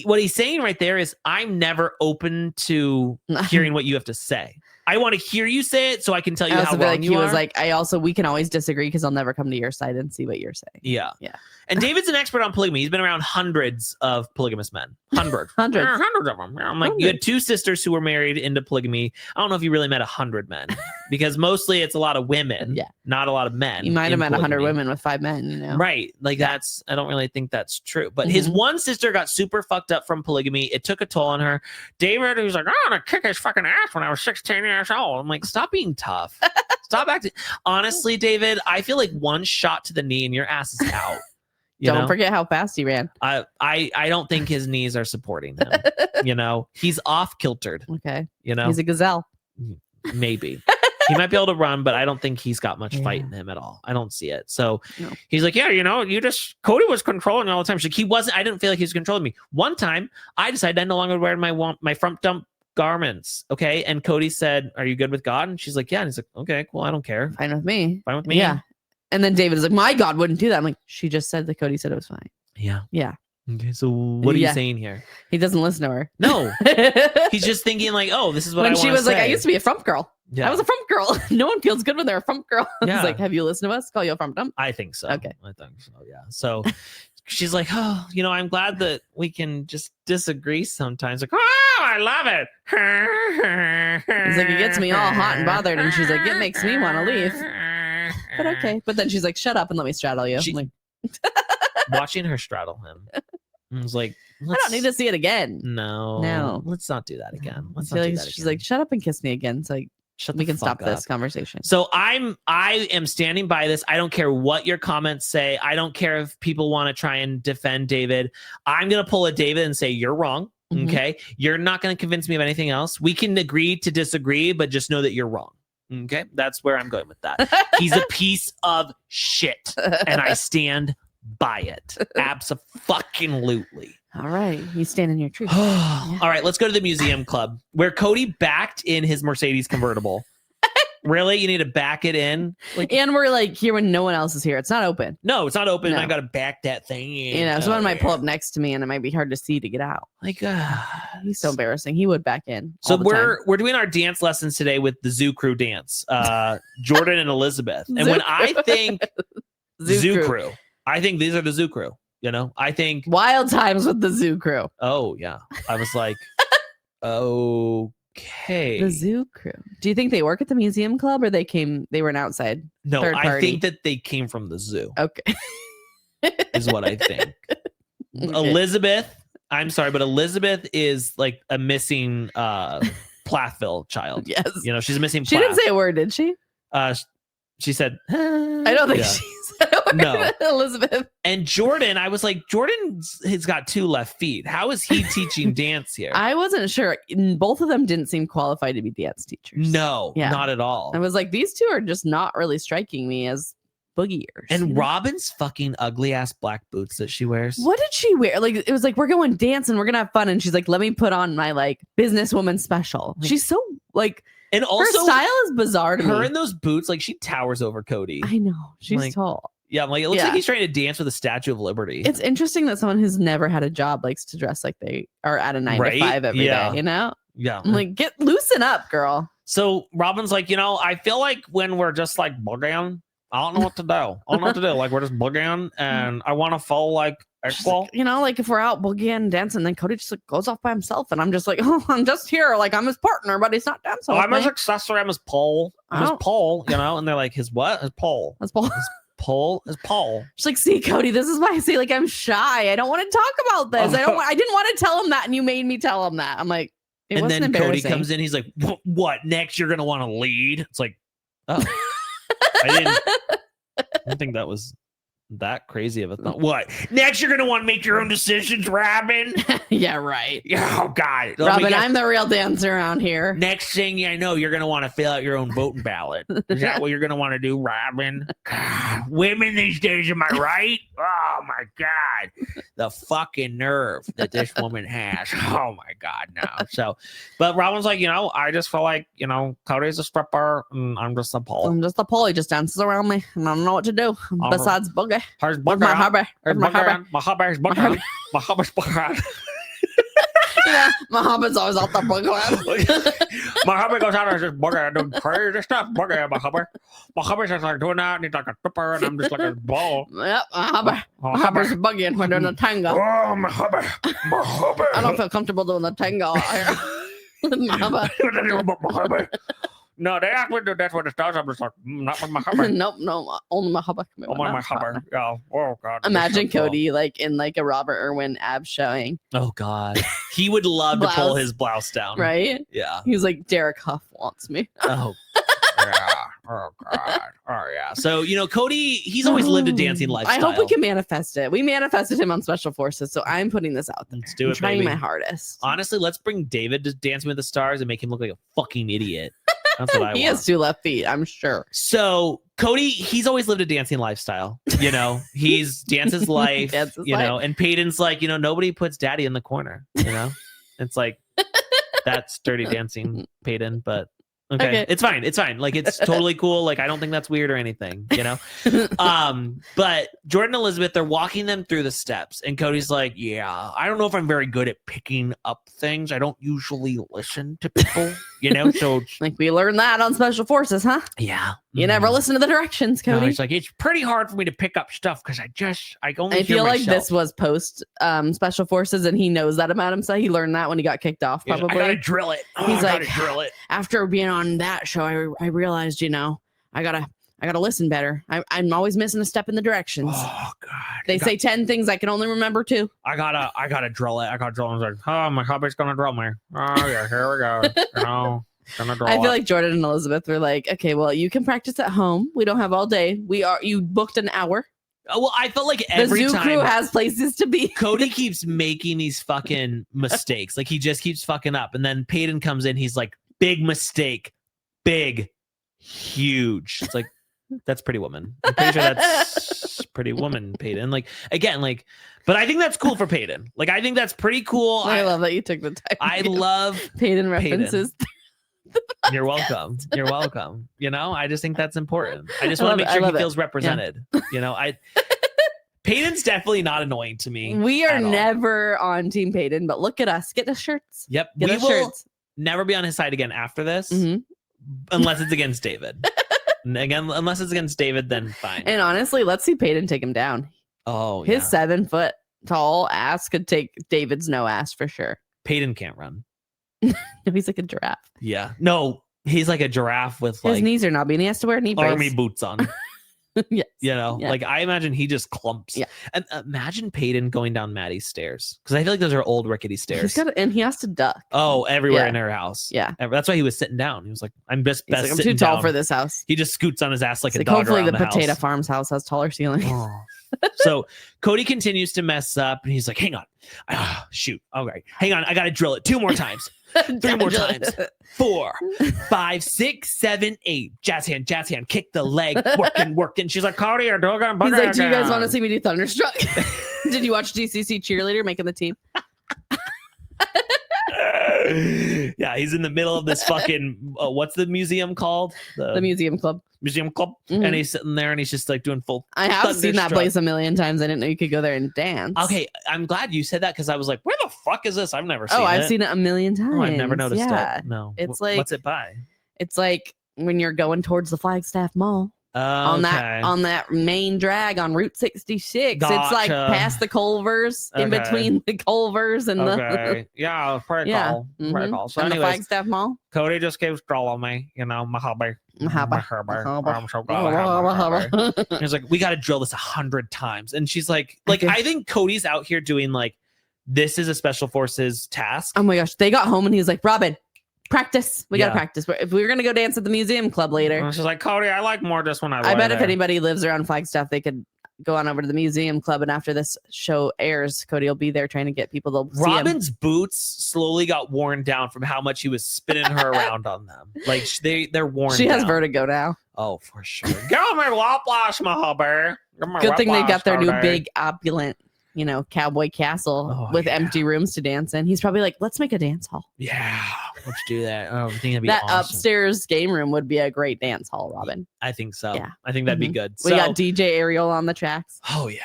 what he's saying right there is, I'm never open to hearing what you have to say. I want to hear you say it so I can tell you how wrong you are. He was like, we can always disagree because I'll never come to your side and see what you're saying. Yeah. Yeah. And David's an expert on polygamy. He's been around hundreds of polygamous men. Hundreds of them. I'm like, you had 2 sisters who were married into polygamy. I don't know if you really met 100 men, because mostly it's a lot of women, not a lot of men. You might have met 100 women with 5 men, Right. Like I don't really think that's true. But his one sister got super fucked up from polygamy. It took a toll on her. David, who's like, I'm gonna kick his fucking ass when I was 16 years old. I'm like, stop being tough. Stop acting. Honestly, David, I feel like one shot to the knee and your ass is out. Don't forget how fast he ran. I don't think his knees are supporting him. He's off kiltered. Okay. He's a gazelle. Maybe. He might be able to run, but I don't think he's got much fight in him at all. I don't see it. So he's like, yeah, Kody was controlling me all the time. She's like, he wasn't. I didn't feel like he was controlling me. One time, I decided I no longer wear my front dump garments. Okay. And Kody said, are you good with God? And she's like, yeah. And he's like, okay, cool. I don't care. Fine with me. Fine with me. Yeah. And then David is like, my God wouldn't do that. I'm like, she just said that Kody said it was fine. Yeah. Yeah. Okay. So what are you saying here? He doesn't listen to her. No. He's just thinking like, oh, this is what I want to say. When she was like, I used to be a frump girl. Yeah. I was a frump girl. No one feels good when they're a frump girl. Yeah. He's like, have you listened to us? Call you a frump dump? I think so. Okay. I think so. Yeah. So she's like, oh, I'm glad that we can just disagree sometimes. Like, oh, I love it. He's like, it gets me all hot and bothered. And she's like, it makes me want to leave. But okay. But then she's like, shut up and let me straddle you. I'm like, watching her straddle him. I was like, I don't need to see it again. No. Let's not do that again. She's like, shut up and kiss me again. So like, we can stop this conversation. So I am standing by this. I don't care what your comments say. I don't care if people want to try and defend David. I'm going to pull a David and say, you're wrong. Okay. You're not going to convince me of anything else. We can agree to disagree, but just know that you're wrong. Okay. That's where I'm going with that. He's a piece of shit and I stand by it. Abso-fucking-lutely. All right. You stand in your truth. All right. Let's go to the museum club where Kody backed in his Mercedes convertible. Really? You need to back it in? And we're like here when no one else is here. It's not open. No, it's not open. No. I got to back that thing in. Someone might pull up next to me and it might be hard to see to get out. Like, he's so embarrassing. He would back in. So we're doing our dance lessons today with the Zoo Crew dance. Jordan and Elizabeth. And when I think Zoo Crew, I think these are the Zoo Crew. I think wild times with the Zoo Crew. Oh, yeah. I was like, okay. The Zoo Crew. Do you think they work at the museum club or they were an outside? No, third party? I think that they came from the zoo. Okay. Is what I think. Okay. Elizabeth, I'm sorry, but Elizabeth is like a missing Plathville child. Yes. She's a missing She didn't say a word, did she? She said, I don't think she said a word. No. Elizabeth. And Jordan, I was like, Jordan has got 2 left feet. How is he teaching dance here? I wasn't sure. Both of them didn't seem qualified to be dance teachers. No, not at all. I was like, these 2 are just not really striking me as boogie ears. And Robyn's fucking ugly ass black boots that she wears. What did she wear? Like, it was like, we're going dance and we're going to have fun. And she's like, let me put on my like businesswoman special. She's so like, and also her style is bizarre to me. Her in those boots, like she towers over Cody. I know. She's tall. Yeah, I'm like, it looks like he's trying to dance with the Statue of Liberty. It's interesting that someone who's never had a job likes to dress like they are at a 9 to 5 every day, Yeah. I'm like, loosen up, girl. So Robyn's like, I feel like when we're just like boogieing, I don't know what to do. I don't know what to do. Like we're just boogieing, and I want to feel like Just equal. like, like if we're out boogieing and dancing, then Kody just like goes off by himself, and I'm just like, oh, I'm just here, like I'm his partner, but he's not dancing. Oh, with I'm his me. accessory. I'm his pole. I'm his Oh. pole. And they're like, his what? His pole. That's bull. Pole is pole. She's like, see, Kody, this is why I say like I'm shy. I don't want to talk about this. I didn't want to tell him that, and you made me tell him that. I'm like, it And wasn't then Kody embarrassing. comes in. He's like, what? Next, you're gonna want to lead. It's like, oh, I don't think that was that crazy of a thought. What? Next, you're gonna want to make your own decisions, Robyn. Yeah, right. Oh God, Let me Robyn, guess. I'm the real dancer around here. Next thing I know, you're gonna want to fill out your own voting ballot. Is that what you're gonna want to do, Robyn? God, women these days, am I right? Oh my God, the fucking nerve that this woman has. Oh my God, no. So, but Robyn's like, I just feel like, Cody's a stripper, and I'm just a pole. I'm just a pole. He just dances around me, and I don't know what to do besides boogie. Here's Where's my hubby? Here's Where's my hubby? my hubby's boogie. My hubby's boogie. Yeah, my hubby's always out there boogieing. My hubby goes out there and just boogie, doing crazy stuff. Boogie, my hubby. My hubby's just like doing that, and he's like a stripper, and I'm just like a ball. Yep, my hubby's boogieing. We're doing a tango. Oh, my hubby. My hubby. I don't feel comfortable doing the tango out here. With my hubby. My hubby. No, they asked me to do that for the stars. I'm just like, not with my hubby. Nope, only my hubby. Oh, my hubby. Yeah. Oh, God. Imagine That's so cool. Cody like in like a Robert Irwin abs showing, Oh, God. He would love to pull Blouse. his blouse down. right? Yeah. He's like, Derek Huff wants me. Oh, yeah. Oh, God. Oh, yeah. So, Cody, he's always lived a dancing lifestyle. I hope we can manifest it. We manifested him on Special Forces, so I'm putting this out there. Let's do I'm it, trying baby. my hardest. Honestly, let's bring David to Dancing with the Stars and make him look like a fucking idiot. That's what I He want. has 2 left feet, I'm sure. So Cody, he's always lived a dancing lifestyle. He's dances life. Dance his And Paedon's like, nobody puts daddy in the corner. It's like that's dirty dancing, Paedon, but okay. It's fine. It's fine. Like it's totally cool. Like I don't think that's weird or anything, But Jordan and Elizabeth, they're walking them through the steps, and Cody's like, yeah, I don't know if I'm very good at picking up things. I don't usually listen to people, so Like we learned that on Special Forces, huh? yeah. You never listen to the directions, No, Cody. he's like, it's pretty hard for me to pick up stuff because I only I hear feel like myself. this was post Special Forces, and he knows that about himself. He learned that when he got kicked off, He's like, probably. I gotta drill it. He's I like, gotta drill it. After being on that show, I realized, I gotta listen better. I'm always missing a step in the directions. Oh God. They say 10 things, I can only remember 2. I gotta drill it. I gotta drill it. I was like, oh, my hubby's gonna drill me. Oh yeah, here we go. Gonna drill I feel it. like Jordan and Elizabeth were like, okay, well, you can practice at home. We don't have all day. You booked an hour. Well, I felt like every the zoo crew time has places to be. Cody keeps making these fucking mistakes. Like he just keeps fucking up. And then Paedon comes in, he's like, big mistake. Big, huge. It's like, that's Pretty Woman. I'm pretty sure that's Pretty Woman, Paedon. Like, again, but I think that's cool for Paedon. Like, I think that's pretty cool. I love that you took the time. I love Paedon references. You're welcome. You're welcome. I just think that's important. I just I want to love make it. I sure he love it. feels represented. Paedon's definitely not annoying to me. We are at all. never on Team Paedon, but look at us. Get the shirts. Yep. Get We us will shirts. never be on his side again after this, Mhm. unless it's against David. And again, unless it's against David, then fine. And honestly, let's see Paedon take him down. Oh, His yeah. 7 foot tall ass could take David's no ass for sure. Paedon can't run. He's like a giraffe. Yeah. No, he's like a giraffe with His like knees are knobbly, and he has to wear knee brace. army boots on. Yes. Yeah. Like I imagine he just clumps. Yeah. And imagine Paedon going down Maddie's stairs, because I feel like those are old rickety stairs. And he has to duck. Oh, everywhere Yeah. in her house. Yeah. That's why he was sitting down. He was like, I'm just He's best like, I'm sitting too tall down. for this house. He just scoots on his ass like It's a like, dog hopefully around the the Potato house. Farms house has taller ceilings. Oh. So Cody continues to mess up, and he's like, hang on. Shoot. All right. Hang on. I got to drill it 2 more times. 3 more times. 4, 5, 6, 7, 8. Jazz hand, kick the leg, working. She's like, Cody, you're doing a He's like, do you guys want to see me do Thunderstruck? Did you watch DCC cheerleader making the team? Yeah, he's in the middle of this fucking what's the museum called? The museum club. Museum club. Mhm. And he's sitting there and he's just like doing full. I have seen that Thunderstruck. place a million times. I didn't know you could go there and dance. Okay, I'm glad you said that, because I was like, where the fuck is this? I've never seen it. Oh, I've seen it a million times. Oh, I've never noticed yeah. it. No. It's What's like- it by? It's like when you're going towards the Flagstaff Mall. on that main drag on Route 66. It's like Gotcha. past the Culvers, in Okay. between the Culvers and Okay. Yeah, it was pretty Yeah. cool. Pretty Mhm. cool. So and the anyways, Flagstaff Mall. Cody just keeps trolling me, my hubby. My hubby. My hubby. hubby. I'm so glad I have my hubby. And he's like, we got to drill this 100 times. And she's like, I think Cody's out here doing like, this is a special forces task. Oh my gosh. They got home and he was like, Robyn, practice. We got Yeah. to practice. If we were going to go dance at the museum club later, And she's like, Cody, I like more just when I I bet if there. anybody lives around Flagstaff, they could go on over to the museum club. And after this show airs, Cody will be there trying to get people to see him. Robyn's boots slowly got worn down from how much he was spinning her around on them. Like they're worn She has down. vertigo now. Oh, for sure. Give me whiplash, my hubby. Give me Good thing they whiplash, got their new Cody. big opulent, cowboy castle Oh, with yeah. empty rooms to dance in. He's probably like, let's make a dance hall. Yeah, let's do that. Oh, I think that'd be That awesome. upstairs game room would be a great dance hall, Robyn. I think so. Yeah. I think that'd be Mhm. good. We So, got DJ Ariel on the tracks. oh yeah.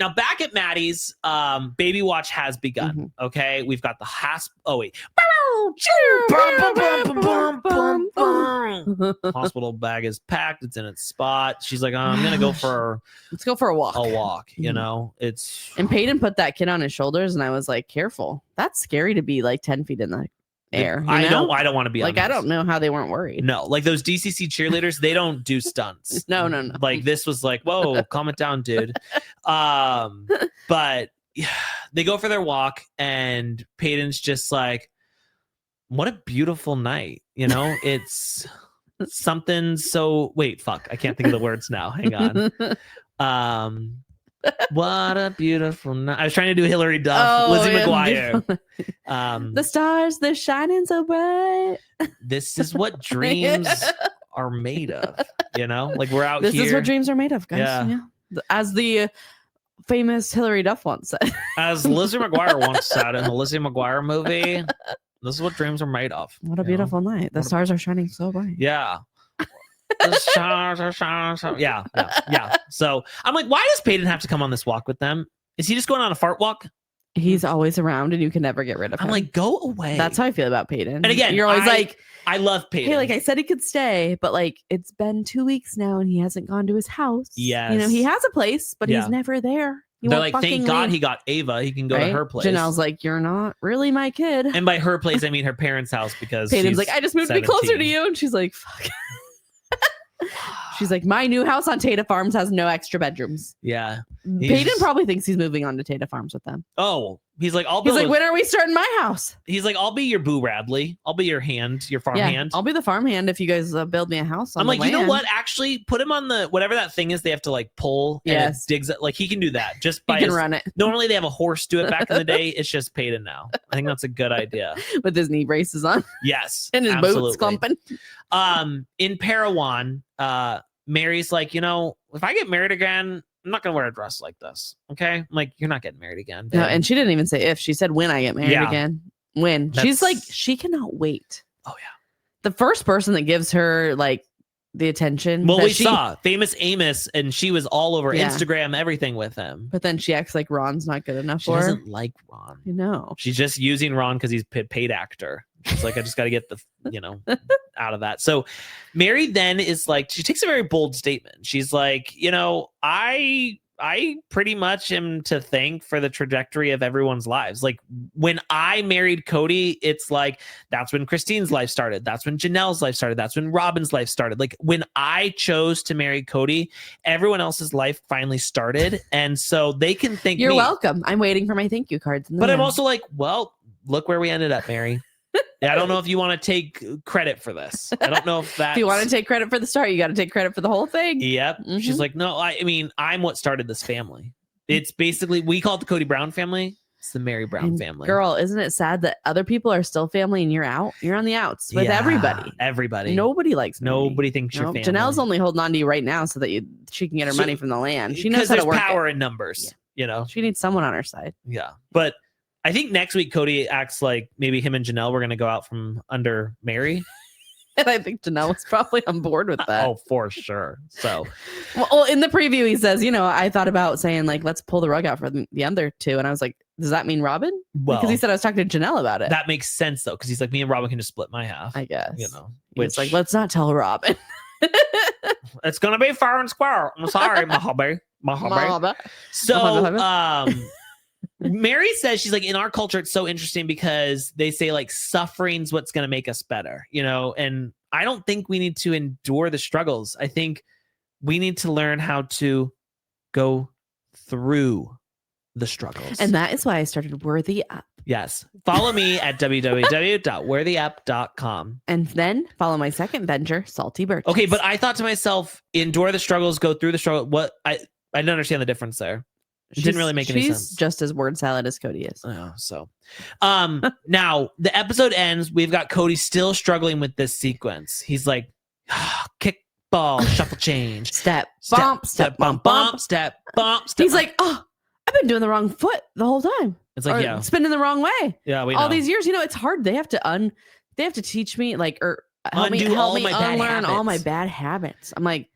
Now back at Maddie's, baby watch has begun. Mm-hmm. Okay, we've got the Oh wait. Hospital bag is packed. It's in its spot. She's like, I'm gonna go for Let's go for a walk. a walk. You Mhm. know, it's And Paedon put that kid on his shoulders, and I was like, careful. That's scary to be like 10 feet in the air. you I know? don't want to be Like, on I this. don't know how they weren't worried. No, like those DCC cheerleaders, they don't do stunts. No. Like this was like, whoa, calm it down, dude. But yeah, they go for their walk, and Paedon's just like, what a beautiful night. You know, it's something so wait, fuck. I can't think of the words now. Hang on. What a beautiful night. I was trying to do Hillary Duff, Lizzie yeah, McGuire. beautiful. The stars, they're shining so bright. This is what dreams are made of, you know, like we're out This here is what dreams are made of, guys. Yeah. Yeah. As the famous Hillary Duff once said. as Lizzie McGuire once said in the Lizzie McGuire movie, this is what dreams are made of. What a you know? beautiful night. The stars are shining so bright. Yeah. The stars are shining so- yeah. So I'm like, why does Paedon have to come on this walk with them? Is he just going on a fart walk? He's always around and you can never get rid of him. I'm like, go away. that's how I feel about Paedon. And again, you're always like, I love Paedon. hey, like I said he could stay, but like it's been 2 weeks now and he hasn't gone to his house. Yes. He has a place, but Yeah. he's never there. He They're won't like, thank fucking God leave, he got Ava. He can go to right? her place. Janelle's like, you're not really my kid. And by her place, I mean her parents' house because Paedon's she's like, I just moved to be closer to 17. you. And she's like, fuck. She's like, my new house on Tata Farms has no extra bedrooms. Yeah. Paedon probably thinks he's moving on to Tata Farms with them. Oh, he's like, He's like, when are we starting my house? he's like, I'll be your Boo Radley. I'll be your hand, your farm Yeah, hand. I'll be the farmhand if you guys build me a house. On I'm the like, you know land." what? Actually, put him on the whatever that thing is. They have to like pull. And Yes. it digs it. Like he can do that just He by. can his- run it Normally they have a horse do it back in the day. It's just Paedon now. I think that's a good idea. with his knee braces on Yes, and his absolutely. boots clumping. In Parawan, Meri's like, if I get married again, I'm not gonna wear a dress like this. Okay, I'm like, you're not getting married again. No, babe. and she didn't even say if. She said when I get married Yeah. again. When she's like, That's- she cannot wait. Oh yeah. The first person that gives her like the attention. Well, that we she- saw famous Amos, and she was all over Yeah. Instagram, everything with him. But then she acts like Ron's not good enough She for her. doesn't like Ron. You know. She's just using Ron because he's paid actor. She's like, I just got to get the, out of that. So Meri then is like, she takes a very bold statement. She's like, I pretty much am to thank for the trajectory of everyone's lives. Like when I married Kody, it's like, that's when Christine's life started. That's when Janelle's life started. That's when Robyn's life started. Like when I chose to marry Kody, everyone else's life finally started. And so they can thank You're me. welcome. I'm waiting for my thank you cards. In the But I'm mail. also like, well, look where we ended up, Meri. I don't know if you want to take credit for this. I don't know if that's... If you want to take credit for the start, you got to take credit for the whole thing. Yep. She's Mhm. like, no, I mean, I'm what started this family. It's basically, we call it the Kody Brown family. It's the Meri Brown And family. Girl, isn't it sad that other people are still family and you're out? You're on the outs with Yeah, everybody. Everybody. Nobody likes Meri. Nobody thinks you're Nope. family. Janelle's only holding on to you right now so that she can get her So- money from the land. She Because knows how to there's work power it. in numbers, She needs someone on her side. Yeah. But I think next week, Kody acts like maybe him and Janelle were going to go out from under Meri. And I think Janelle was probably on board with that. Oh, for sure. So Well, in the preview, he says, I thought about saying, like, let's pull the rug out for the other two. And I was like, does that mean Robyn? well, Because he said I was talking to Janelle about it. that makes sense though. Cause he's like, me and Robyn can just split my half. I guess. Which It's like, let's not tell Robyn. It's gonna be fair and square. I'm sorry, my hubby. So Meri says, she's like, in our culture, it's so interesting because they say like suffering's what's gonna make us better, you know, and I don't think we need to endure the struggles. I think we need to learn how to go through the struggles. And that is why I started Worthy Up. Yes. Follow me at www.worthyup.com. And then follow my second venture, Salty Birches. Okay, but I thought to myself, endure the struggles, go through the struggle. What I didn't understand the difference there. It didn't really make any sense. She's just as word salad as Kody is. Oh, so now the episode ends. We've got Kody still struggling with this sequence. He's like, kick, ball, shuffle, change, step, bump, step. He's like, oh, I've been doing the wrong foot the whole time. It's like, or spinning the wrong way. Yeah, we all know. These years, you know, it's hard. They have to teach me, like, or help me unlearn all my bad habits. I'm like,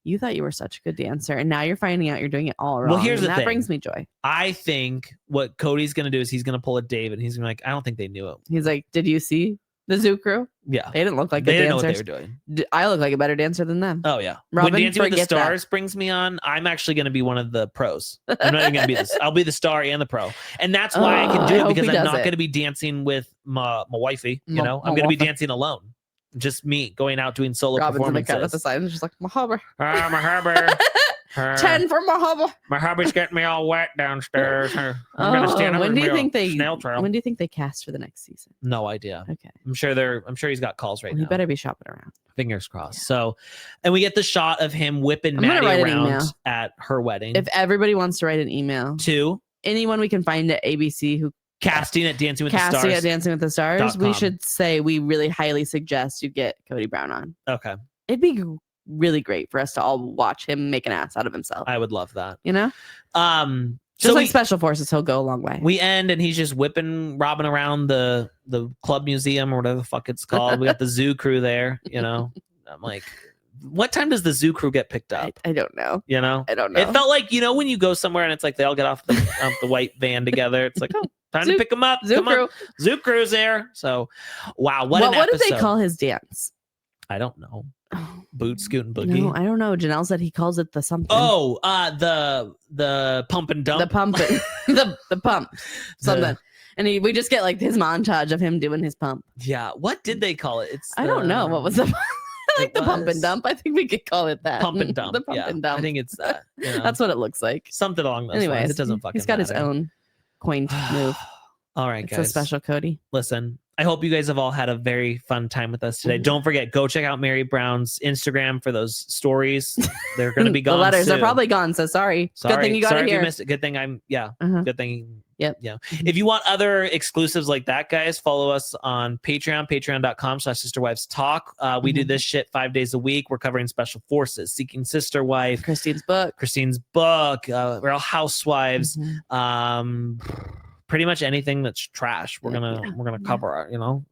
you thought you were such a good dancer, and now you're finding out you're doing it all wrong. Well, here's the thing. That brings me joy. I think what Cody's gonna do is he's gonna pull a David. He's gonna be like, I don't think they knew it. He's like, did you see the zoo crew? Yeah, they didn't look like they good didn't dancers. know what they were doing. I look like a better dancer than them. Oh yeah, Robyn, when Dancing with the Stars brings me on, I'm actually going to be one of the pros. I'm not even going to be this. I'll be the star and the pro, and that's why I can do it because I'm not going to be dancing with my wifey. You know, I'm going to be dancing alone, just me going out doing solo performances. At the side, just like my hubby. My hubby. 10 for my hubby. My hubby's getting me all wet downstairs. I'm gonna stand up when do you think snail trail. When do you think they cast for the next season? No idea. Okay. I'm sure he's got calls right now. You better be shopping around. Fingers crossed. Yeah. So, and we get the shot of him whipping Maddie around at her wedding. If everybody wants to write an email to anyone we can find at ABC who casting at Dancing with the Stars, we should say we really highly suggest you get Kody Brown on. Okay. It'd be really great for us to all watch him make an ass out of himself. I would love that. You know? Just so like Special Forces, he'll go a long way. We end and he's just whipping Robyn around the club museum or whatever the fuck it's called. We got the zoo crew there, you know. I'm like, what time does the zoo crew get picked up? I don't know. You know? I don't know. It felt like, you know, when you go somewhere and it's like they all get off the white van together. It's like, oh, time to pick them up. Zoo crew. Zoo crew's there. So, wow. What did they call his dance? I don't know. Boot scooting boogie. No, I don't know. Janelle said he calls it the something. Oh, the pump and dump. The pump, the pump, something. And we just get like his montage of him doing his pump. Yeah. What did they call it? I don't know. What was the like the pump and dump? I think we could call it that. Pump and dump. The pump and dump. I think it's that. You know? That's what it looks like. Something along those lines. It doesn't fucking He's got matter. his own quaint move. All right, it's guys. a special Kody. Listen, I hope you guys have all had a very fun time with us today. Don't forget, go check out Meri Brown's Instagram for those stories. They're going to be gone. The letters soon. are probably gone. So sorry. Good thing you got it here. If you missed it. Good thing Good thing. Yep. Yeah. If you want other exclusives like that, guys, follow us on Patreon, patreon.com/sisterwivestalk. We do this shit 5 days a week. We're covering Special Forces, Seeking Sister Wife, Christine's book, Real Housewives, pretty much anything that's trash. We're gonna cover it, you know,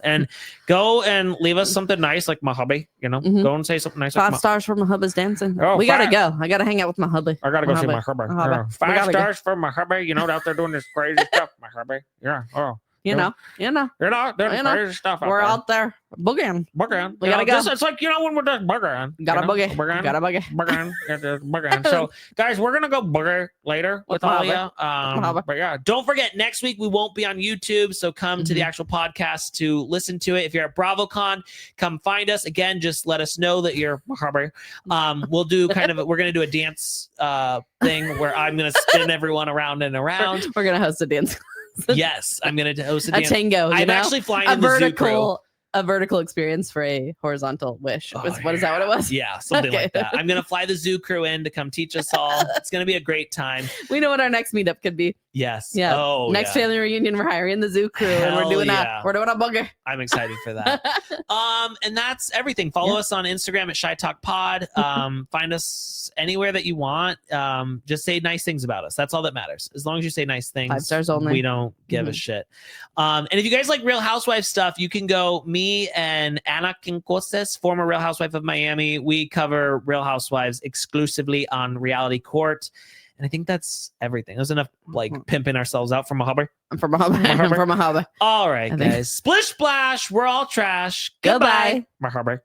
and go and leave us something nice like my hubby, you know. Go and say something nice. 5 stars for my hubby's dancing. We gotta go. I gotta hang out with my hubby. I gotta go see my hubby. 5 stars for my hubby, you know, out there doing this crazy stuff, my hubby. Yeah. Oh. You know, doing crazy stuff. We're out there boogieing. We gotta go. It's like, you know, when we're just boogering. Gotta boogie. So, guys, we're gonna go booger later with all of you. But yeah, don't forget, next week we won't be on YouTube, so come to the actual podcast to listen to it. If you're at BravoCon, come find us. Again, just let us know that you're we'll do we're gonna do a dance thing where I'm gonna spin everyone around and around. We're gonna host a dance. Yes, I'm going to host a tango. I'm actually flying in the zoo crew. A vertical experience for a horizontal wish. What is that what it was? Yeah, something like that. I'm going to fly the zoo crew in to come teach us all. It's going to be a great time. We know what our next meetup could be. Yes. Yeah. Oh, next family reunion, we're hiring the zoo crew and we're doing a booger. I'm excited for that. And that's everything. Follow us on Instagram at Shy Talk Pod. Find us anywhere that you want. Just say nice things about us. That's all that matters. As long as you say nice things, 5 stars only. We don't give a shit. And if you guys like Real Housewives stuff, you can go. Me and Ana Quincoses, former Real Housewife of Miami, we cover Real Housewives exclusively on Reality Court. And I think that's everything. There's enough pimping ourselves out from a hubby. From a hubby. All right, guys. Splish splash. We're all trash. Goodbye. My hubby.